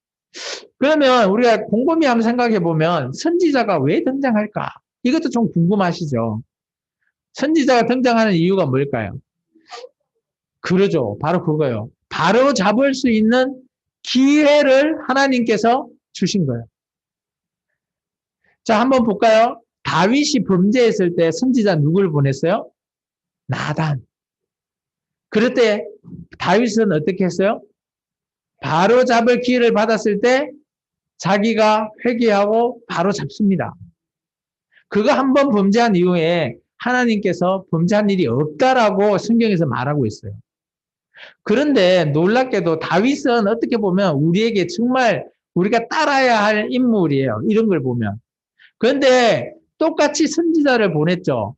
그러면 우리가 곰곰이 한번 생각해 보면 선지자가 왜 등장할까? 이것도 좀 궁금하시죠? 선지자가 등장하는 이유가 뭘까요? 그러죠. 바로 그거예요. 바로 잡을 수 있는 기회를 하나님께서 주신 거예요. 자, 한번 볼까요? 다윗이 범죄했을 때 선지자 누구를 보냈어요? 나단. 그럴 때 다윗은 어떻게 했어요? 바로 잡을 기회를 받았을 때 자기가 회개하고 바로 잡습니다. 그거 한번 범죄한 이후에 하나님께서 범죄한 일이 없다라고 성경에서 말하고 있어요. 그런데 놀랍게도 다윗은 어떻게 보면 우리에게 정말 우리가 따라야 할 인물이에요. 이런 걸 보면. 그런데 똑같이 선지자를 보냈죠.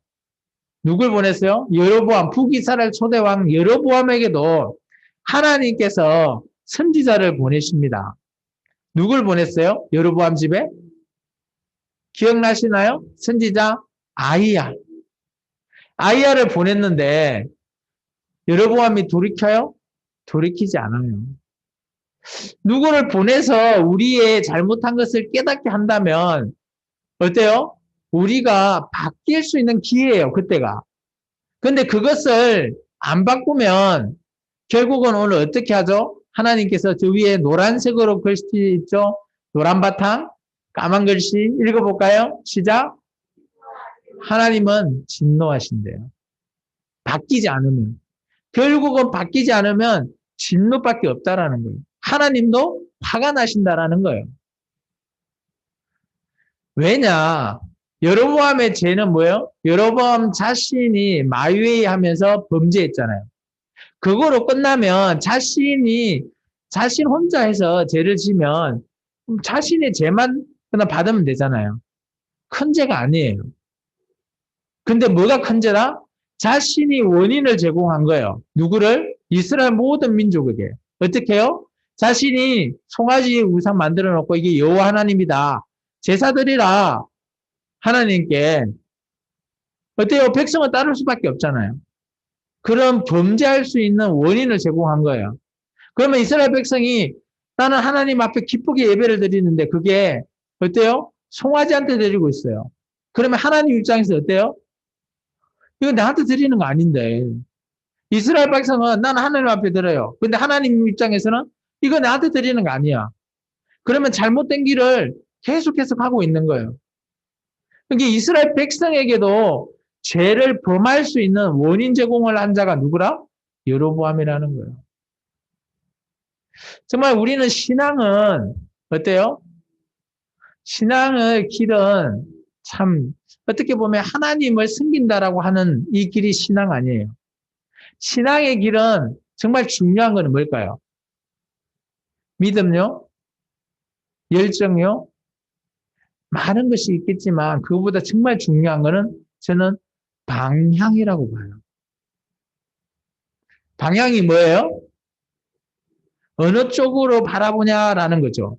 누굴 보냈어요? 여로보암, 북이스라엘 초대왕 여로보암에게도 하나님께서 선지자를 보내십니다. 누굴 보냈어요? 여로보암 집에? 기억나시나요? 선지자 아이야. 아이야를 보냈는데 여로보암이 돌이켜요? 돌이키지 않아요. 누구를 보내서 우리의 잘못한 것을 깨닫게 한다면 어때요? 우리가 바뀔 수 있는 기회예요, 그때가. 근데 그것을 안 바꾸면 결국은 오늘 어떻게 하죠? 하나님께서 저 위에 노란색으로 글씨 있죠? 노란 바탕, 까만 글씨 읽어볼까요? 시작. 하나님은 진노하신대요. 바뀌지 않으면. 결국은 바뀌지 않으면 진노밖에 없다라는 거예요. 하나님도 화가 나신다라는 거예요. 왜냐? 여로보암의 죄는 뭐예요? 여로보암 자신이 마유웨이 하면서 범죄했잖아요. 그거로 끝나면 자신 혼자 해서 죄를 지면 자신의 죄만 그냥 받으면 되잖아요. 큰 죄가 아니에요. 근데 뭐가 큰 죄라? 자신이 원인을 제공한 거예요. 누구를? 이스라엘 모든 민족에게. 어떻게 해요? 자신이 송아지 우상 만들어 놓고 이게 여호와 하나님이다. 제사 드리라. 하나님께. 어때요? 백성은 따를 수밖에 없잖아요. 그럼 범죄할 수 있는 원인을 제공한 거예요. 그러면 이스라엘 백성이 나는 하나님 앞에 기쁘게 예배를 드리는데 그게 어때요? 송아지한테 드리고 있어요. 그러면 하나님 입장에서 어때요? 이거 나한테 드리는 거 아닌데. 이스라엘 백성은 나는 하나님 앞에 드려요. 근데 하나님 입장에서는 이거 나한테 드리는 거 아니야. 그러면 잘못된 길을 계속해서 가고 있는 거예요. 그러니까 이스라엘 백성에게도 죄를 범할 수 있는 원인 제공을 한 자가 누구라? 여로보암이라는 거예요. 정말 우리는 신앙은 어때요? 신앙의 길은 참 어떻게 보면 하나님을 섬긴다라고 하는 이 길이 신앙 아니에요. 신앙의 길은 정말 중요한 건 뭘까요? 믿음요? 열정요? 많은 것이 있겠지만 그거보다 정말 중요한 거는 저는 방향이라고 봐요. 방향이 뭐예요? 어느 쪽으로 바라보냐라는 거죠.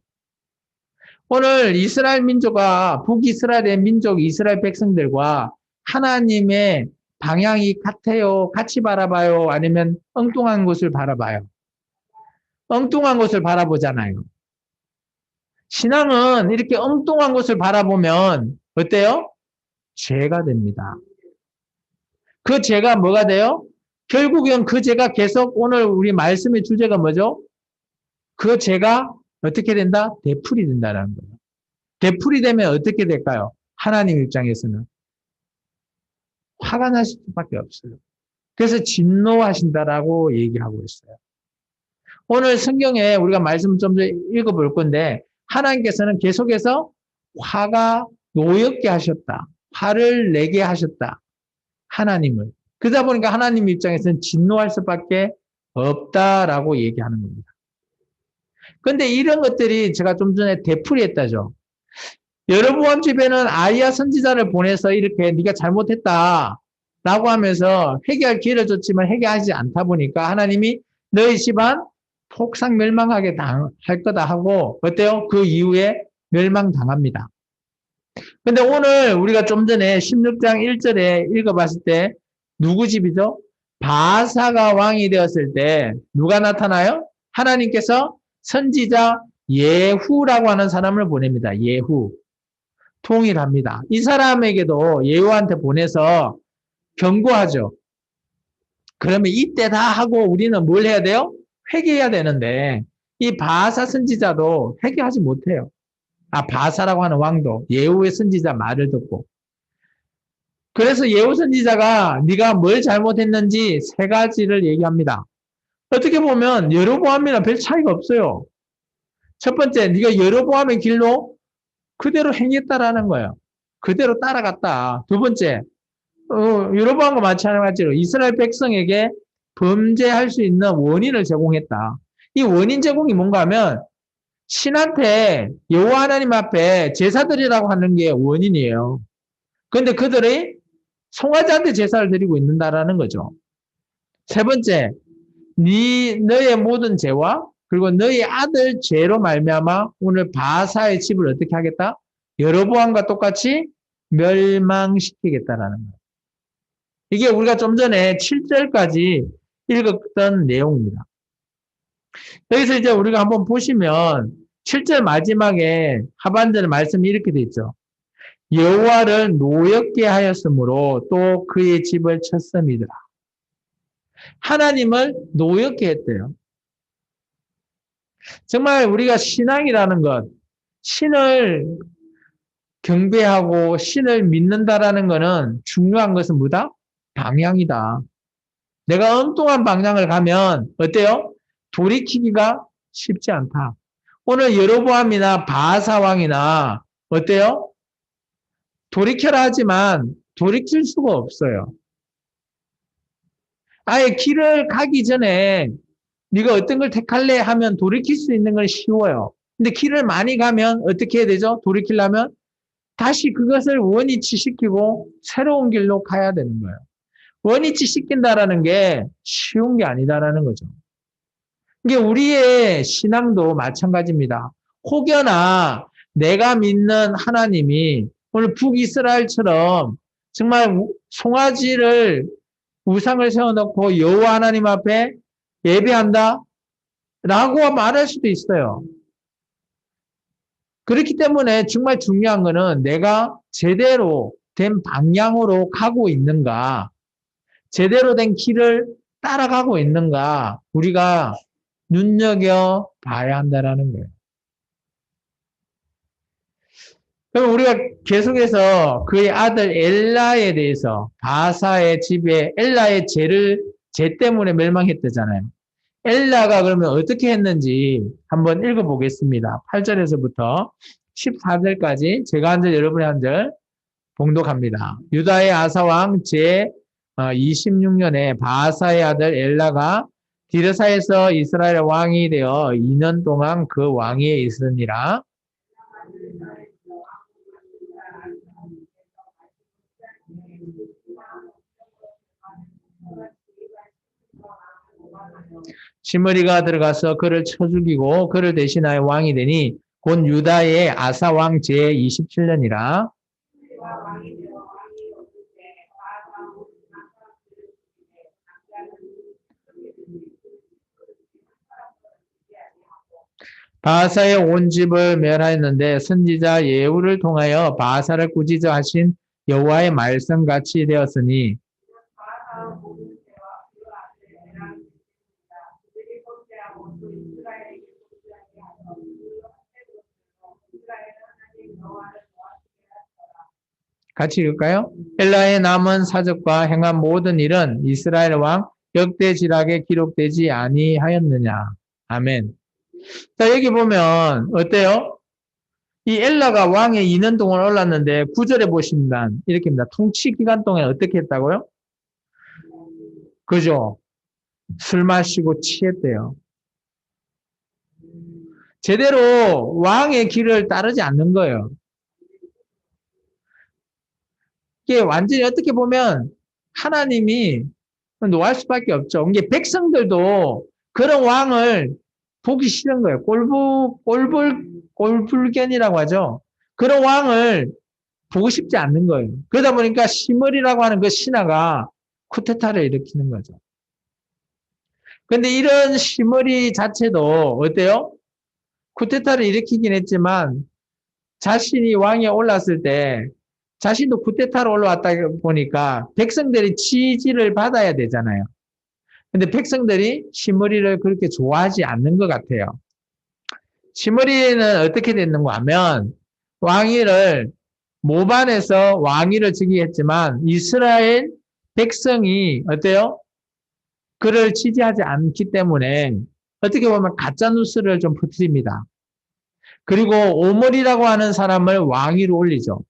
오늘 이스라엘 민족과 북이스라엘의 민족 이스라엘 백성들과 하나님의 방향이 같아요? 같이 바라봐요? 아니면 엉뚱한 곳을 바라봐요? 엉뚱한 곳을 바라보잖아요. 신앙은 이렇게 엉뚱한 곳을 바라보면 어때요? 죄가 됩니다. 그 죄가 뭐가 돼요? 결국엔 그 죄가 계속 오늘 우리 말씀의 주제가 뭐죠? 그 죄가 어떻게 된다? 되풀이 된다는 거예요. 되풀이 되면 어떻게 될까요? 하나님 입장에서는 화가 나실 수밖에 없어요. 그래서 진노하신다라고 얘기하고 있어요. 오늘 성경에 우리가 말씀 좀 더 읽어볼 건데 하나님께서는 계속해서 화가 노엽게 하셨다. 화를 내게 하셨다. 하나님을. 그러다 보니까 하나님 입장에서는 진노할 수밖에 없다라고 얘기하는 겁니다. 근데 이런 것들이 제가 좀 전에 되풀이했다죠. 여로보암 집에는 아히야 선지자를 보내서 이렇게 네가 잘못했다 라고 하면서 회개할 기회를 줬지만 회개하지 않다 보니까 하나님이 너희 집안 폭삭 멸망하게 할 거다 하고 어때요? 그 이후에 멸망당합니다. 근데 오늘 우리가 좀 전에 16장 1절에 읽어봤을 때 누구 집이죠? 바사가 왕이 되었을 때 누가 나타나요? 하나님께서 선지자 예후라고 하는 사람을 보냅니다. 예후. 통일합니다. 이 사람에게도 예후한테 보내서 경고하죠. 그러면 이때다 하고 우리는 뭘 해야 돼요? 회개해야 되는데 이 바사 선지자도 회개하지 못해요. 바사라고 하는 왕도 예후의 선지자 말을 듣고 그래서 예후 선지자가 네가 뭘 잘못했는지 세 가지를 얘기합니다. 어떻게 보면 여로보암이랑 별 차이가 없어요. 첫 번째, 네가 여로보암의 길로 그대로 행했다라는 거예요. 그대로 따라갔다. 두 번째, 여로보암과 마찬가지로 이스라엘 백성에게 범죄할 수 있는 원인을 제공했다. 이 원인 제공이 뭔가 하면 신한테 여호와 하나님 앞에 제사드리라고 하는 게 원인이에요. 그런데 그들이 송아지한테 제사를 드리고 있는다라는 거죠. 세 번째, 너의 모든 죄와 그리고 너희 아들 죄로 말미암아 오늘 바사의 집을 어떻게 하겠다? 여로보암과 똑같이 멸망시키겠다라는 거예요. 이게 우리가 좀 전에 7절까지 읽었던 내용입니다. 여기서 이제 우리가 한번 보시면 7절 마지막에 하반절의 말씀이 이렇게 돼 있죠. 여호와를 노엽게 하였으므로 또 그의 집을 쳤음이더라. 하나님을 노엽게 했대요. 정말 우리가 신앙이라는 것, 신을 경배하고 신을 믿는다라는 것은 중요한 것은 뭐다? 방향이다. 내가 엉뚱한 방향을 가면 어때요? 돌이키기가 쉽지 않다. 오늘 여로보암이나 바사 왕이나 어때요? 돌이켜라 하지만 돌이킬 수가 없어요. 아예 길을 가기 전에 네가 어떤 걸 택할래 하면 돌이킬 수 있는 건 쉬워요. 근데 길을 많이 가면 어떻게 해야 되죠? 돌이키려면 다시 그것을 원위치 시키고 새로운 길로 가야 되는 거예요. 원위치 시킨다라는 게 쉬운 게 아니다라는 거죠. 이게 우리의 신앙도 마찬가지입니다. 혹여나 내가 믿는 하나님이 오늘 북이스라엘처럼 정말 송아지를 우상을 세워놓고 여호와 하나님 앞에 예배한다? 라고 말할 수도 있어요. 그렇기 때문에 정말 중요한 거는 내가 제대로 된 방향으로 가고 있는가, 제대로 된 길을 따라가고 있는가, 우리가 눈여겨봐야 한다는 거예요. 그럼 우리가 계속해서 그의 아들 엘라에 대해서 바사의 집에 엘라의 죄 때문에 멸망했다잖아요. 엘라가 그러면 어떻게 했는지 한번 읽어보겠습니다. 8절에서부터 14절까지 제가 한 절, 여러분이 한 절 봉독합니다. 유다의 아사왕 제 26년에 바사의 아들 엘라가 디르사에서 이스라엘 왕이 되어 2년 동안 그 왕위에 있으니라. 시므리가 들어가서 그를 쳐 죽이고 그를 대신하여 왕이 되니 곧 유다의 아사 왕 제 27년이라. 바사의 온 집을 멸하였는데 선지자 예후를 통하여 바사를 꾸짖어 하신 여호와의 말씀같이 되었으니 같이 읽을까요? 엘라의 남은 사적과 행한 모든 일은 이스라엘 왕 역대지락에 기록되지 아니하였느냐. 아멘. 자, 여기 보면 어때요? 이 엘라가 왕에 2년 동안 올랐는데 9절에 보시면 이렇게입니다. 통치 기간 동안 어떻게 했다고요? 그죠? 술 마시고 취했대요. 제대로 왕의 길을 따르지 않는 거예요. 이게 완전히 어떻게 보면 하나님이 노할 수밖에 없죠. 이게 백성들도 그런 왕을 보기 싫은 거예요. 꼴불견이라고 하죠. 그런 왕을 보고 싶지 않는 거예요. 그러다 보니까 시므리라고 하는 그 신하가 쿠데타를 일으키는 거죠. 근데 이런 시므리 자체도 어때요? 쿠데타를 일으키긴 했지만 자신이 왕에 올랐을 때 자신도 쿠데타로 올라왔다 보니까 백성들이 지지를 받아야 되잖아요. 근데 백성들이 시므리를 그렇게 좋아하지 않는 것 같아요. 시므리는 어떻게 됐는가 하면 왕위를 모반해서 왕위를 즉위했지만 이스라엘 백성이 어때요? 그를 지지하지 않기 때문에 어떻게 보면 가짜 뉴스를 좀 퍼뜨립니다. 그리고 오므리라고 하는 사람을 왕위로 올리죠.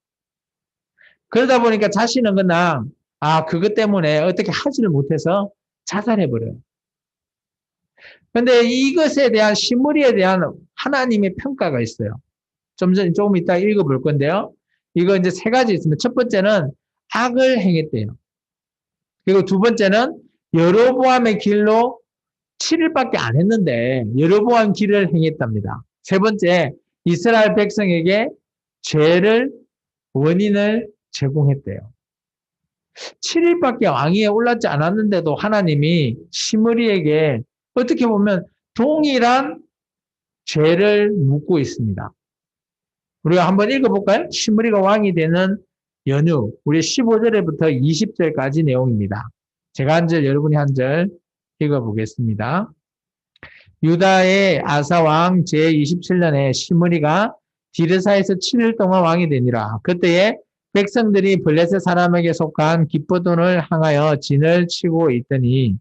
그러다 보니까 자신은 그냥 그것 때문에 어떻게 하지를 못해서 자살해버려요. 근데 이것에 대한 시므리에 대한 하나님의 평가가 있어요. 조금 이따 읽어볼 건데요. 이거 이제 세 가지 있습니다. 첫 번째는 악을 행했대요. 그리고 두 번째는 여로보암의 길로 7일밖에 안 했는데 여로보암 길을 행했답니다. 세 번째, 이스라엘 백성에게 원인을 제공했대요. 7일밖에 왕위에 올랐지 않았는데도 하나님이 시므리에게 어떻게 보면 동일한 죄를 묻고 있습니다. 우리가 한번 읽어볼까요? 시므리가 왕이 되는 연휴, 우리 15절부터 20절까지 내용입니다. 제가 한 절, 여러분이 한 절 읽어보겠습니다. 유다의 아사왕 제27년에 시므리가 디르사에서 7일 동안 왕이 되니라. 그때에 백성들이 블레셋 사람에게 속한 기쁘돈을 향하여 진을 치고 있더니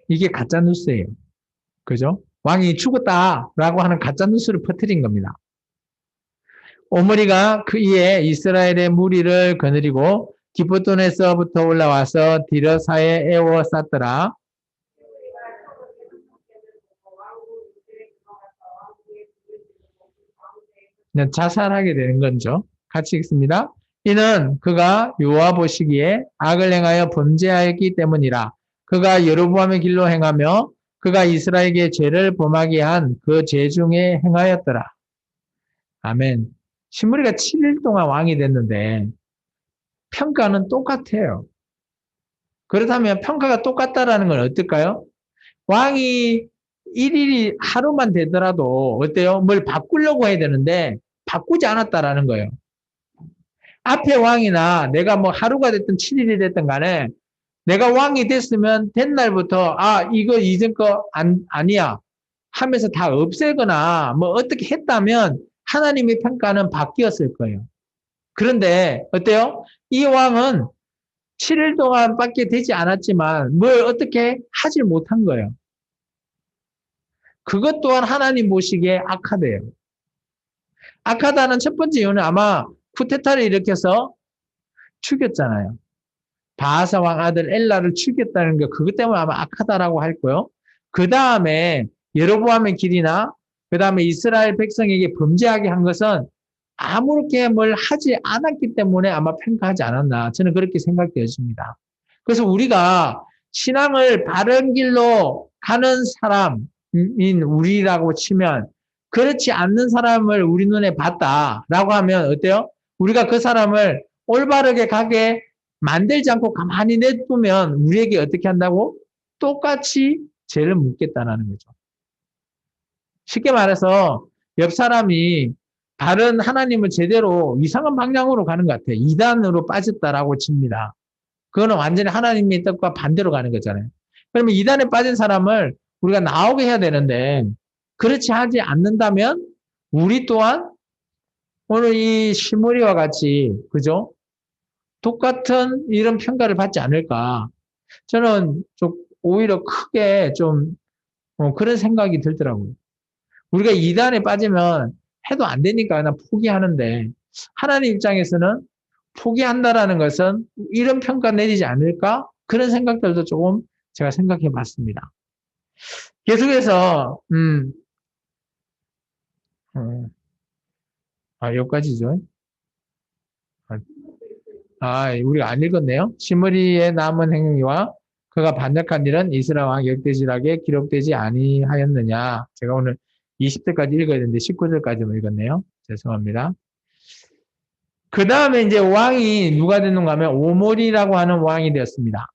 이게 가짜 뉴스예요. 그죠? 왕이 죽었다라고 하는 가짜 뉴스를 퍼뜨린 겁니다. 오므리가 그이에 이스라엘의 무리를 거느리고 기브돈에서부터 올라와서 디르사에 에워쌌더라. 자살하게 되는 거죠. 같이 읽습니다. 이는 그가 여호와 보시기에 악을 행하여 범죄하였기 때문이라. 그가 여로보암의 길로 행하며 그가 이스라엘에게 죄를 범하게 한 그 죄 중에 행하였더라. 아멘. 시므리가 7일 동안 왕이 됐는데 평가는 똑같아요. 그렇다면 평가가 똑같다라는 건 어떨까요? 왕이 1일이 하루만 되더라도 어때요? 뭘 바꾸려고 해야 되는데 바꾸지 않았다라는 거예요. 앞에 왕이나 내가 뭐 하루가 됐든 7일이 됐든 간에 내가 왕이 됐으면 된 날부터 이거 이전 거 아니야 하면서 다 없애거나 뭐 어떻게 했다면 하나님의 평가는 바뀌었을 거예요. 그런데 어때요? 이 왕은 7일 동안밖에 되지 않았지만 뭘 어떻게 하질 못한 거예요. 그것 또한 하나님 보시기에 악하대요. 악하다는 첫 번째 이유는 아마 쿠데타를 일으켜서 죽였잖아요. 바하사 왕 아들 엘라를 죽였다는 게 그것 때문에 아마 악하다라고 할 거요. 그 다음에 여로보암의 길이나 그 다음에 이스라엘 백성에게 범죄하게 한 것은 아무렇게 뭘 하지 않았기 때문에 아마 평가하지 않았나 저는 그렇게 생각되어집니다. 그래서 우리가 신앙을 바른 길로 가는 사람인 우리라고 치면 그렇지 않는 사람을 우리 눈에 봤다라고 하면 어때요? 우리가 그 사람을 올바르게 가게 만들지 않고 가만히 내두면 우리에게 어떻게 한다고? 똑같이 죄를 묻겠다는 거죠. 쉽게 말해서 옆 사람이 다른 하나님을 제대로 이상한 방향으로 가는 것 같아요. 이단으로 빠졌다라고 칩니다. 그거는 완전히 하나님의 뜻과 반대로 가는 거잖아요. 그러면 이단에 빠진 사람을 우리가 나오게 해야 되는데 그렇지 하지 않는다면 우리 또한 오늘 이 시므리와 같이 그죠? 똑같은 이런 평가를 받지 않을까? 저는 좀 오히려 크게 좀 그런 생각이 들더라고요. 우리가 이단에 빠지면 해도 안 되니까 나 포기하는데 하나님 입장에서는 포기한다라는 것은 이런 평가 내리지 않을까? 그런 생각들도 조금 제가 생각해 봤습니다. 계속해서 여기까지죠. 우리가 안 읽었네요. 시므리의 남은 행위와 그가 반역한 일은 이스라엘 왕 역대지락에 기록되지 아니하였느냐. 제가 오늘 20절까지 읽어야 되는데 19절까지만 읽었네요. 죄송합니다. 그 다음에 이제 왕이 누가 됐는가 하면 오몰이라고 하는 왕이 되었습니다.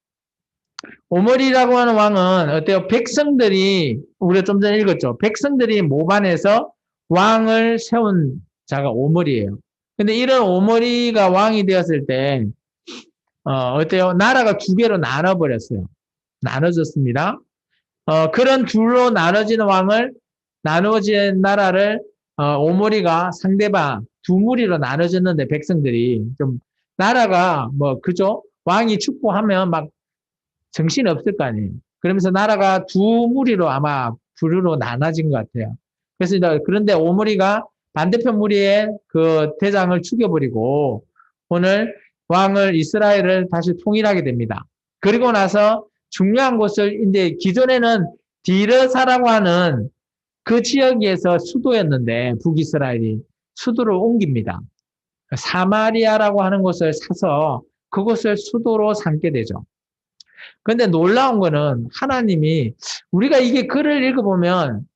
오몰이라고 하는 왕은 어때요? 백성들이 우리가 좀 전에 읽었죠. 백성들이 모반에서 왕을 세운 자가 오몰이에요. 근데 이런 오몰이가 왕이 되었을 때 어때요? 나라가 두 개로 나눠버렸어요. 나눠졌습니다. 그런 둘로 나눠진 왕을 나눠진 나라를 오몰이가 상대방 두 무리로 나눠졌는데 백성들이 좀 나라가 뭐 그죠? 왕이 축복하면 막 정신 없을 거 아니에요. 그러면서 나라가 두 무리로 아마 부류로 나눠진 것 같아요. 그래서 그런데 오므리가 반대편 무리의 그 대장을 죽여버리고 오늘 왕을 이스라엘을 다시 통일하게 됩니다. 그리고 나서 중요한 곳을 이제 기존에는 디르사라고 하는 그 지역에서 수도였는데 북이스라엘이 수도를 옮깁니다. 사마리아라고 하는 곳을 사서 그곳을 수도로 삼게 되죠. 근데 놀라운 거는 하나님이 우리가 이게 글을 읽어보면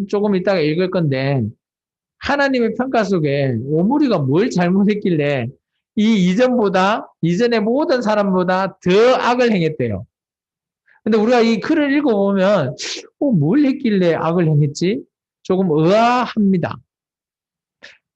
조금 이따가 읽을 건데 하나님의 평가 속에 오므리가 뭘 잘못했길래 이전의 모든 사람보다 더 악을 행했대요. 근데 우리가 이 글을 읽어보면 뭘 했길래 악을 행했지? 조금 의아합니다.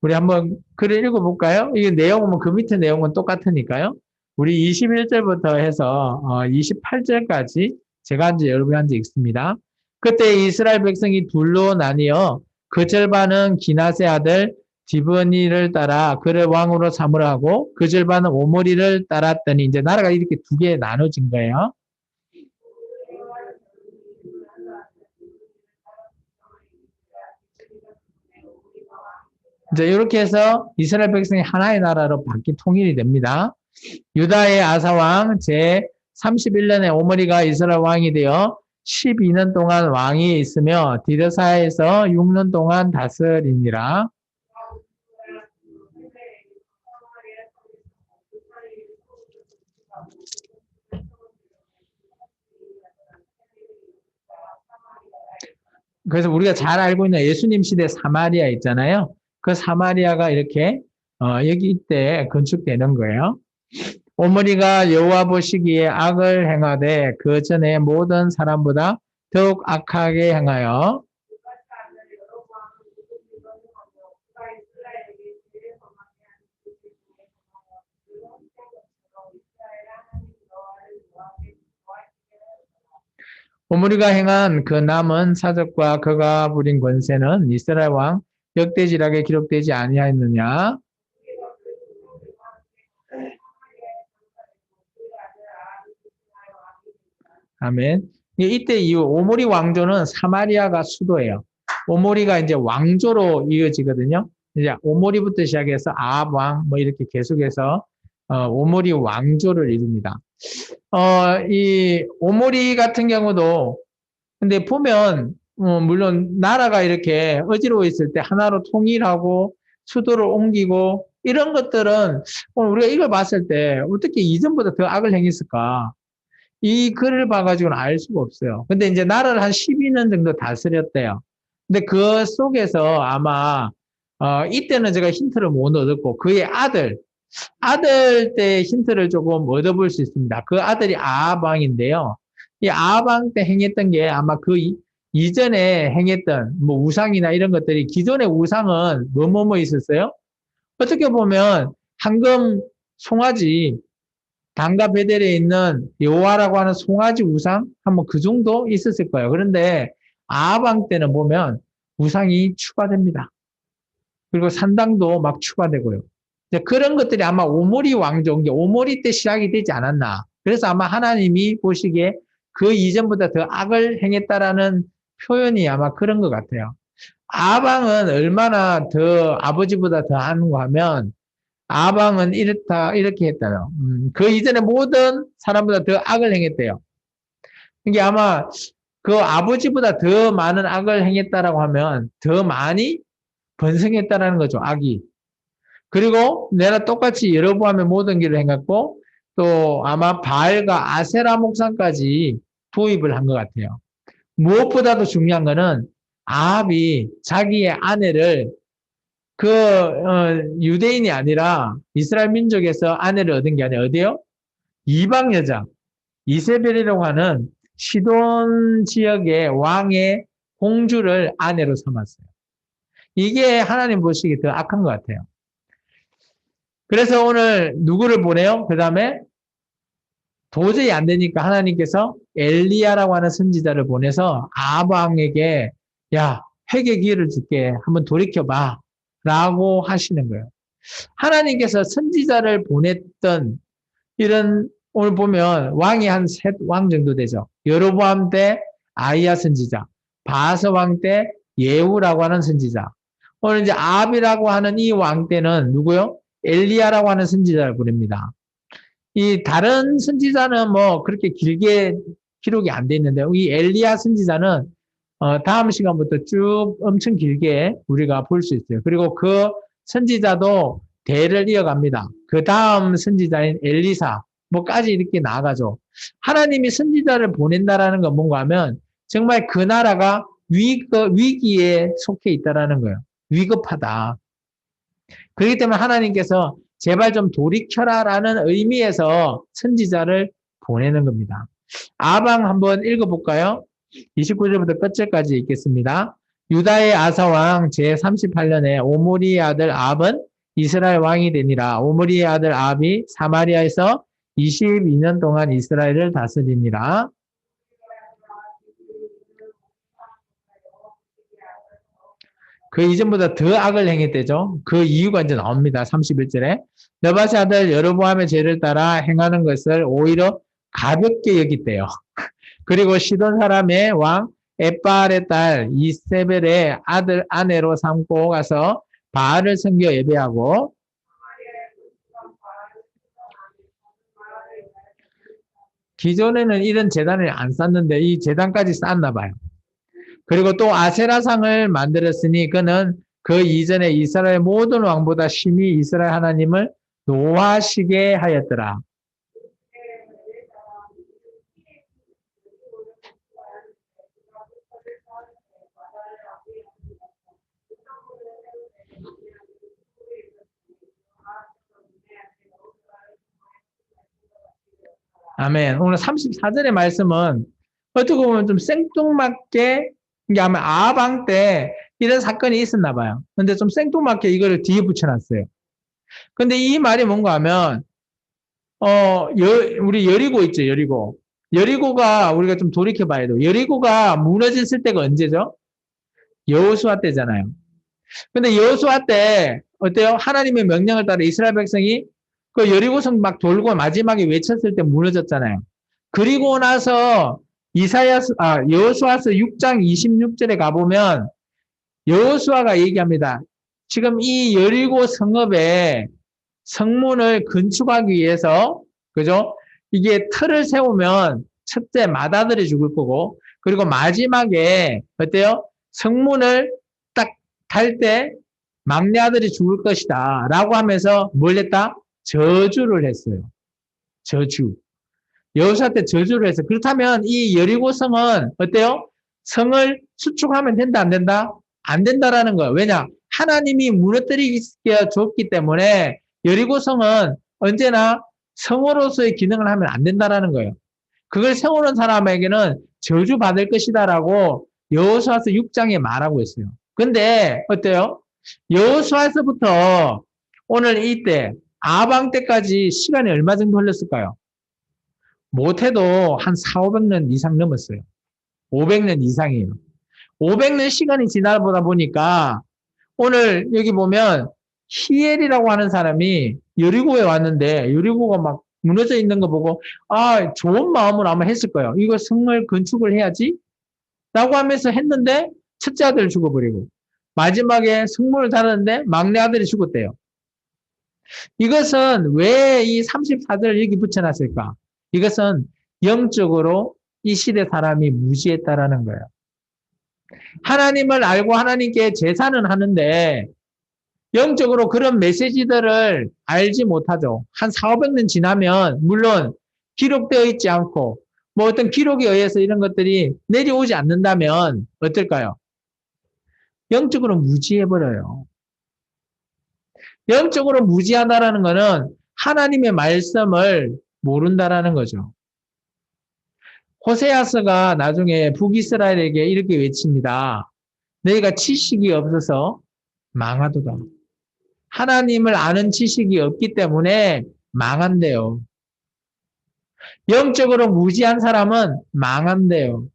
우리 한번 글을 읽어볼까요? 이게 내용은 그 밑에 내용은 똑같으니까요. 우리 21절부터 해서 28절까지 제가 이제 여러분한테 읽습니다. 그때 이스라엘 백성이 둘로 나뉘어 그 절반은 기나세 아들 디브니를 따라 그를 왕으로 삼으려 하고 그 절반은 오므리를 따랐더니 이제 나라가 이렇게 두 개에 나눠진 거예요. 이제 이렇게 해서 이스라엘 백성이 하나의 나라로 바뀐 통일이 됩니다. 유다의 아사왕 제 31년에 오므리가 이스라엘 왕이 되어 12년 동안 왕이 있으며 디르사에서 6년 동안 다스리니라. 그래서 우리가 잘 알고 있는 예수님 시대 사마리아 있잖아요. 그 사마리아가 이렇게 여기 이때 건축되는 거예요. 오므리가 여호와 보시기에 악을 행하되 그 전에 모든 사람보다 더욱 악하게 행하여 오므리가 행한 그 남은 사적과 그가 부린 권세는 이스라엘 왕 역대지락에 기록되지 아니하였느냐? 아멘. 이때 이 오므리 왕조는 사마리아가 수도예요. 오므리가 이제 왕조로 이어지거든요. 이제 오므리부터 시작해서 아합 왕, 뭐 이렇게 계속해서 오므리 왕조를 이룹니다. 이 오므리 같은 경우도 근데 보면 물론 나라가 이렇게 어지러워 있을 때 하나로 통일하고 수도를 옮기고 이런 것들은 우리가 이걸 봤을 때 어떻게 이전보다 더 악을 행했을까? 이 글을 봐가지고는 알 수가 없어요. 근데 이제 나라를 한 12년 정도 다스렸대요. 근데 그 속에서 아마 이때는 제가 힌트를 못 얻었고 그의 아들 때 힌트를 조금 얻어볼 수 있습니다. 그 아들이 아합 왕인데요. 이 아합 왕 때 행했던 게 아마 그 이전에 행했던 뭐 우상이나 이런 것들이 기존의 우상은 뭐뭐 있었어요? 어떻게 보면 황금 송아지 단과 베델에 있는 여호와라고 하는 송아지 우상 한번 그 정도 있었을 거예요. 그런데 아합 왕 때는 보면 우상이 추가됩니다. 그리고 산당도 막 추가되고요. 이제 그런 것들이 아마 오므리 왕조, 오므리 때 시작이 되지 않았나. 그래서 아마 하나님이 보시기에 그 이전보다 더 악을 행했다라는 표현이 아마 그런 것 같아요. 아합 왕은 얼마나 더 아버지보다 더 하는가 하면 아방은 이렇게 했다요. 그 이전에 모든 사람보다 더 악을 행했대요. 이게 아마 그 아버지보다 더 많은 악을 행했다라고 하면 더 많이 번성했다라는 거죠, 악이. 그리고 내가 똑같이 여로보암의 모든 길을 행했고 또 아마 바알과 아세라 목상까지 도입을 한 것 같아요. 무엇보다도 중요한 거는 아합이 자기의 아내를 유대인이 아니라 이스라엘 민족에서 아내를 얻은 게 아니라 어디요? 이방 여자, 이세벨이라고 하는 시돈 지역의 왕의 공주를 아내로 삼았어요. 이게 하나님 보시기에 더 악한 것 같아요. 그래서 오늘 누구를 보내요? 그 다음에 도저히 안 되니까 하나님께서 엘리야라고 하는 선지자를 보내서 아합 왕에게 야, 회개 기회를 줄게. 한번 돌이켜봐. 라고 하시는 거예요. 하나님께서 선지자를 보냈던 이런 오늘 보면 왕이 한 셋 왕 정도 되죠. 여로보암 때 아히야 선지자, 바하스 왕 때 예후라고 하는 선지자. 오늘 이제 아합이라고 하는 이 왕 때는 누구요? 엘리야라고 하는 선지자를 보냅니다. 이 다른 선지자는 뭐 그렇게 길게 기록이 안 돼 있는데 이 엘리야 선지자는 다음 시간부터 쭉 엄청 길게 우리가 볼 수 있어요. 그리고 그 선지자도 대를 이어갑니다. 그 다음 선지자인 엘리사, 뭐까지 이렇게 나아가죠. 하나님이 선지자를 보낸다라는 건 뭔가 하면 정말 그 나라가 위기에 속해 있다라는 거예요. 위급하다. 그렇기 때문에 하나님께서 제발 좀 돌이켜라라는 의미에서 선지자를 보내는 겁니다. 아방 한번 읽어볼까요? 29절부터 끝절까지 읽겠습니다. 유다의 아사왕 제38년에 오므리의 아들 아합은 이스라엘 왕이 되니라. 오므리의 아들 아합이 사마리아에서 22년 동안 이스라엘을 다스리니라. 그 이전보다 더 악을 행했대죠. 그 이유가 이제 나옵니다. 31절에. 느밧의 아들 여로보암의 죄를 따라 행하는 것을 오히려 가볍게 여겼대요. 그리고 시돈 사람의 왕 에빠알의 딸 이세벨의 아들 아내로 삼고 가서 바알을 섬겨 예배하고 기존에는 이런 제단을 안 쌓는데 이 제단까지 쌓았나 봐요. 그리고 또 아세라상을 만들었으니 그는 그 이전에 이스라엘 모든 왕보다 심히 이스라엘 하나님을 노하시게 하였더라. 아멘. 오늘 34절의 말씀은 어떻게 보면 좀 생뚱맞게 이게 아마 아방 때 이런 사건이 있었나 봐요. 근데 좀 생뚱맞게 이거를 뒤에 붙여놨어요. 근데 이 말이 뭔가 하면 우리 여리고 있죠, 여리고. 여리고가 우리가 좀 돌이켜 봐야 돼요. 여리고가 무너졌을 때가 언제죠? 여호수아 때잖아요. 근데 여호수아 때 어때요? 하나님의 명령을 따라 이스라엘 백성이 그 여리고성 막 돌고 마지막에 외쳤을 때 무너졌잖아요. 그리고 나서 여호수아서 6장 26절에 가보면 여호수아가 얘기합니다. 지금 이 여리고 성읍에 성문을 건축하기 위해서 그죠? 이게 틀을 세우면 첫째 맏아들이 죽을 거고 그리고 마지막에 어때요? 성문을 딱 달 때 막내 아들이 죽을 것이다 라고 하면서 뭘 했다? 저주를 했어요. 저주. 여호수아 때 저주를 했어요. 그렇다면 이 여리고 성은 어때요? 성을 수축하면 된다 안 된다? 안 된다라는 거예요. 왜냐? 하나님이 무너뜨리게 줬기 때문에 여리고 성은 언제나 성으로서의 기능을 하면 안 된다라는 거예요. 그걸 세우는 사람에게는 저주받을 것이다라고 여호수아서 6장에 말하고 있어요. 근데 어때요? 여호수아서부터 오늘 이때 아방 때까지 시간이 얼마 정도 흘렸을까요? 못해도 한 4, 500년 이상 넘었어요. 500년 이상이에요. 500년 시간이 지나다 보니까 오늘 여기 보면 히엘이라고 하는 사람이 여리고에 왔는데 여리고가 막 무너져 있는 거 보고 아, 좋은 마음으로 아마 했을 거예요. 이거 성을 건축을 해야지 라고 하면서 했는데 첫째 아들을 죽어버리고 마지막에 성문을 닫았는데 막내 아들이 죽었대요. 이것은 왜 이 34절을 여기 붙여놨을까? 이것은 영적으로 이 시대 사람이 무지했다라는 거예요. 하나님을 알고 하나님께 제사는 하는데 영적으로 그런 메시지들을 알지 못하죠. 한 4, 500년 지나면 물론 기록되어 있지 않고 뭐 어떤 기록에 의해서 이런 것들이 내려오지 않는다면 어떨까요? 영적으로 무지해버려요. 영적으로 무지하다라는 것은 하나님의 말씀을 모른다라는 거죠. 호세아서가 나중에 북이스라엘에게 이렇게 외칩니다. 너희가 지식이 없어서 망하도다. 하나님을 아는 지식이 없기 때문에 망한대요. 영적으로 무지한 사람은 망한대요.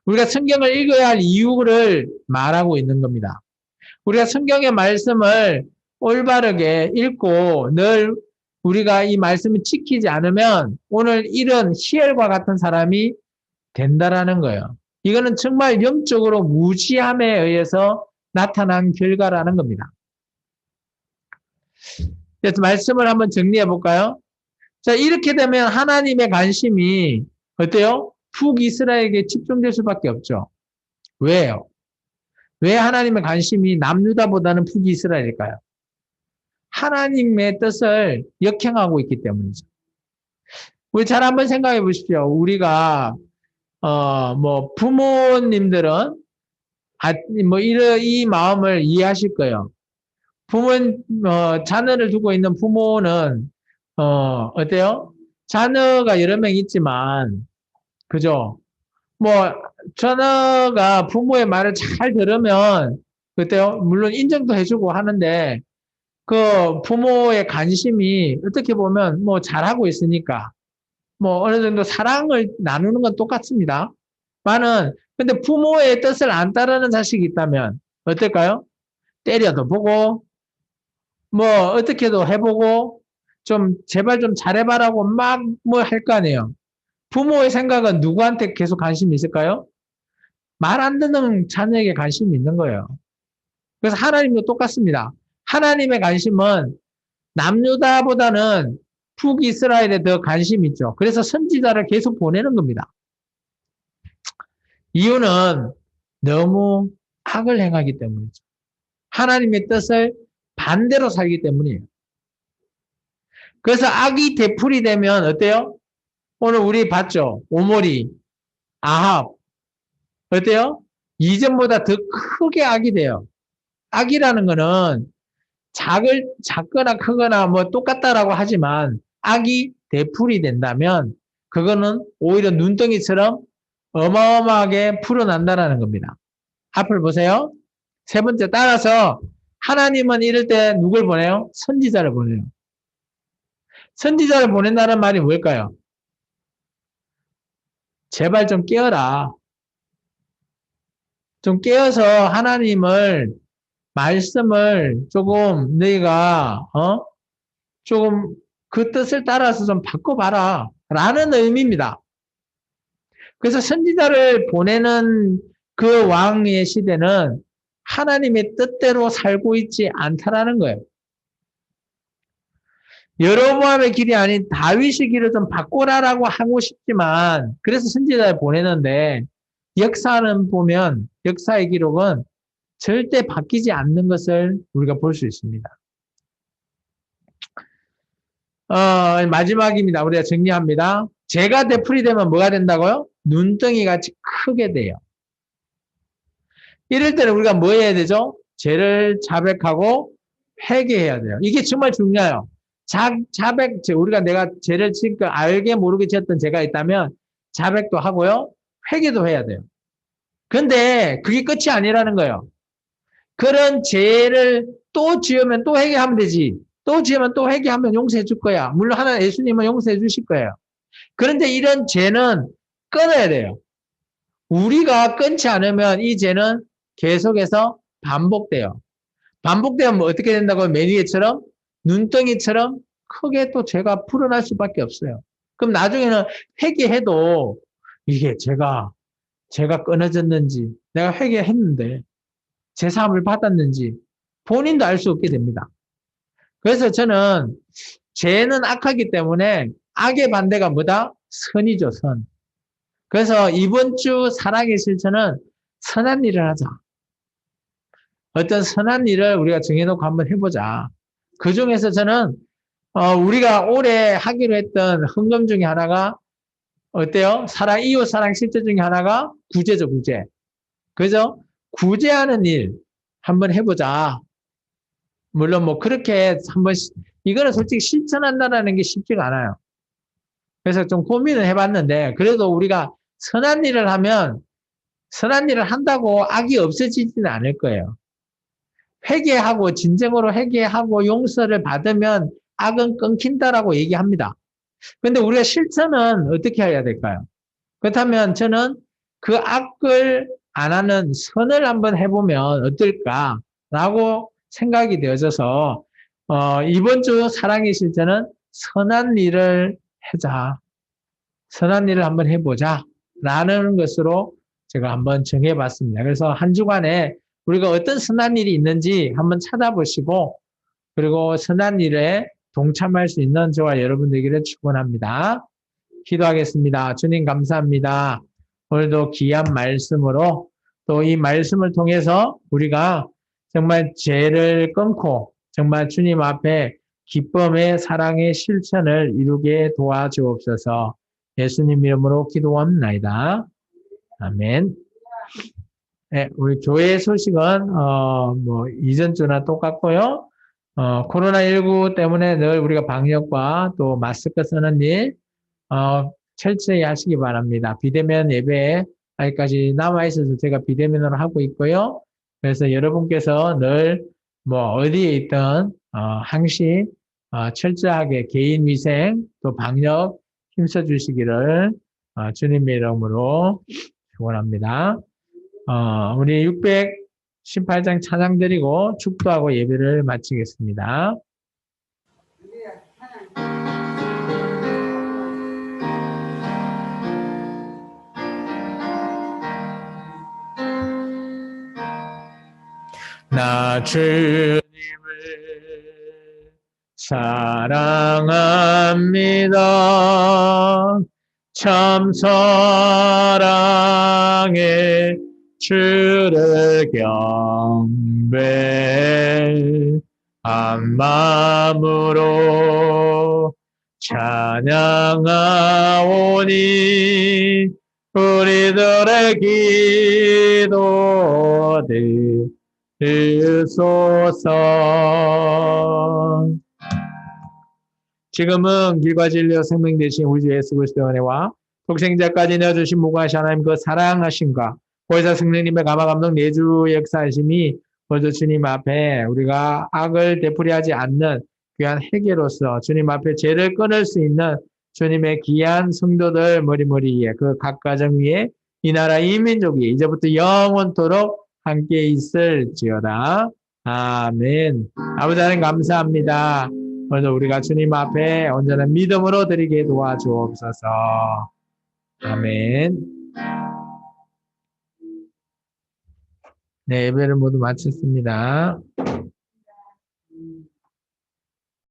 우리가 성경을 읽어야 할 이유를 말하고 있는 겁니다. 우리가 성경의 말씀을 올바르게 읽고 늘 우리가 이 말씀을 지키지 않으면 오늘 이런 히엘과 같은 사람이 된다라는 거예요. 이거는 정말 영적으로 무지함에 의해서 나타난 결과라는 겁니다. 그래서 말씀을 한번 정리해 볼까요? 자, 이렇게 되면 하나님의 관심이 어때요? 북이스라엘에게 집중될 수밖에 없죠. 왜요? 왜 하나님의 관심이 남유다보다는 북이스라엘일까요? 하나님의 뜻을 역행하고 있기 때문이죠. 우리 잘 한번 생각해 보십시오. 우리가 뭐 부모님들은 뭐 이 마음을 이해하실 거예요. 자녀를 두고 있는 부모는 어때요? 자녀가 여러 명 있지만 그죠? 뭐 자녀가 부모의 말을 잘 들으면 어때요? 물론 인정도 해주고 하는데 그 부모의 관심이 어떻게 보면 뭐 잘하고 있으니까 뭐 어느 정도 사랑을 나누는 건 똑같습니다. 근데 부모의 뜻을 안 따르는 자식이 있다면 어떨까요? 때려도 보고 뭐 어떻게도 해보고 좀 제발 좀 잘해봐라고 막 뭐 할 거 아니에요. 부모의 생각은 누구한테 계속 관심이 있을까요? 말 안 듣는 자녀에게 관심이 있는 거예요. 그래서 하나님도 똑같습니다. 하나님의 관심은 남유다보다는 북이스라엘에 더 관심이 있죠. 그래서 선지자를 계속 보내는 겁니다. 이유는 너무 악을 행하기 때문이죠. 하나님의 뜻을 반대로 살기 때문이에요. 그래서 악이 되풀이 되면 어때요? 오늘 우리 봤죠? 오므리, 아합. 어때요? 이전보다 더 크게 악이 돼요. 악이라는 거는 작거나 크거나 뭐 똑같다라고 하지만 악이 되풀이 된다면 그거는 오히려 눈덩이처럼 어마어마하게 풀어난다라는 겁니다. 앞을 보세요. 세 번째 따라서 하나님은 이럴 때 누굴 보내요? 선지자를 보내요. 선지자를 보낸다는 말이 뭘까요? 제발 좀 깨어라. 좀 깨어서 하나님을 말씀을 조금 너희가 조금 그 뜻을 따라서 좀 바꿔봐라 라는 의미입니다. 그래서 선지자를 보내는 그 왕의 시대는 하나님의 뜻대로 살고 있지 않다라는 거예요. 여로보암의 길이 아닌 다윗의 길을 좀 바꿔라라고 하고 싶지만 그래서 선지자를 보내는데 역사는 보면 역사의 기록은 절대 바뀌지 않는 것을 우리가 볼 수 있습니다. 마지막입니다. 우리가 정리합니다. 죄가 되풀이되면 뭐가 된다고요? 눈덩이 같이 크게 돼요. 이럴 때는 우리가 뭐 해야 되죠? 죄를 자백하고 회개해야 돼요. 이게 정말 중요해요. 우리가 내가 죄를 지니까 알게 모르게 지었던 죄가 있다면 자백도 하고요. 회개도 해야 돼요. 근데 그게 끝이 아니라는 거예요. 그런 죄를 또 지으면 또 회개하면 되지. 또 지으면 또 회개하면 용서해 줄 거야. 물론 하나님 예수님은 용서해 주실 거예요. 그런데 이런 죄는 끊어야 돼요. 우리가 끊지 않으면 이 죄는 계속해서 반복돼요. 반복되면 뭐 어떻게 된다고 매니게처럼 눈덩이처럼 크게 또 죄가 풀어날 수밖에 없어요. 그럼 나중에는 회개해도 이게 제가 끊어졌는지 내가 회개했는데 제사함을 받았는지 본인도 알 수 없게 됩니다. 그래서 저는 죄는 악하기 때문에 악의 반대가 뭐다? 선이죠, 선. 그래서 이번 주 사랑의 실천은 선한 일을 하자. 어떤 선한 일을 우리가 정해놓고 한번 해보자. 그 중에서 저는 우리가 올해 하기로 했던 헌금 중에 하나가 어때요? 이웃 사랑 실천 중에 하나가 구제죠, 구제. 그죠? 구제하는 일 한번 해보자. 물론 뭐 그렇게 한번 이거는 솔직히 실천한다는 게 쉽지가 않아요. 그래서 좀 고민을 해봤는데 그래도 우리가 선한 일을 하면 선한 일을 한다고 악이 없어지지는 않을 거예요. 회개하고 진정으로 회개하고 용서를 받으면 악은 끊긴다라고 얘기합니다. 그런데 우리가 실천은 어떻게 해야 될까요? 그렇다면 저는 그 악을 안 하는 선을 한번 해보면 어떨까라고 생각이 되어져서 이번 주 사랑의 실천은 선한 일을 하자. 선한 일을 한번 해보자. 라는 것으로 제가 한번 정해봤습니다. 그래서 한 주간에 우리가 어떤 선한 일이 있는지 한번 찾아보시고 그리고 선한 일에 동참할 수 있는 저와 여러분 되기를 축원합니다. 기도하겠습니다. 주님 감사합니다. 오늘도 귀한 말씀으로 또 이 말씀을 통해서 우리가 정말 죄를 끊고 정말 주님 앞에 기쁨의 사랑의 실천을 이루게 도와주옵소서. 예수님 이름으로 기도합나이다. 아멘. 네, 우리 교회 소식은 뭐 이전 주나 똑같고요. 코로나19 때문에 늘 우리가 방역과 또 마스크 쓰는 일 철저히 하시기 바랍니다. 비대면 예배에 아직까지 남아있어서 제가 비대면으로 하고 있고요. 그래서 여러분께서 늘 뭐 어디에 있든 항시 철저하게 개인 위생 또 방역 힘써 주시기를 주님의 이름으로 축원합니다. 우리 618장 찬양 드리고 축도하고 예배를 마치겠습니다. 나 주님을 사랑합니다. 참 사랑해 주를 경배한 마음으로 찬양하오니 우리들의 기도들 주소서. 지금은 길과 진리와 생명 되신 우주 예수 그리스도의 은혜와 독생자까지 내어주신 무관하신 하나님 그 사랑하심과 보혜사 성령님의 감화 감동 내주 역사하심이 먼저 주님 앞에 우리가 악을 되풀이하지 않는 귀한 회개로서 주님 앞에 죄를 끊을 수 있는 주님의 귀한 성도들 머리머리 위에 그 각 가정 위에 이 나라 이 민족이 이제부터 영원토록 함께 있을지어다. 아멘. 아버지 하나님 감사합니다. 오늘도 우리가 주님 앞에 언제나 믿음으로 드리게 도와주옵소서. 아멘. 네, 예배를 모두 마쳤습니다.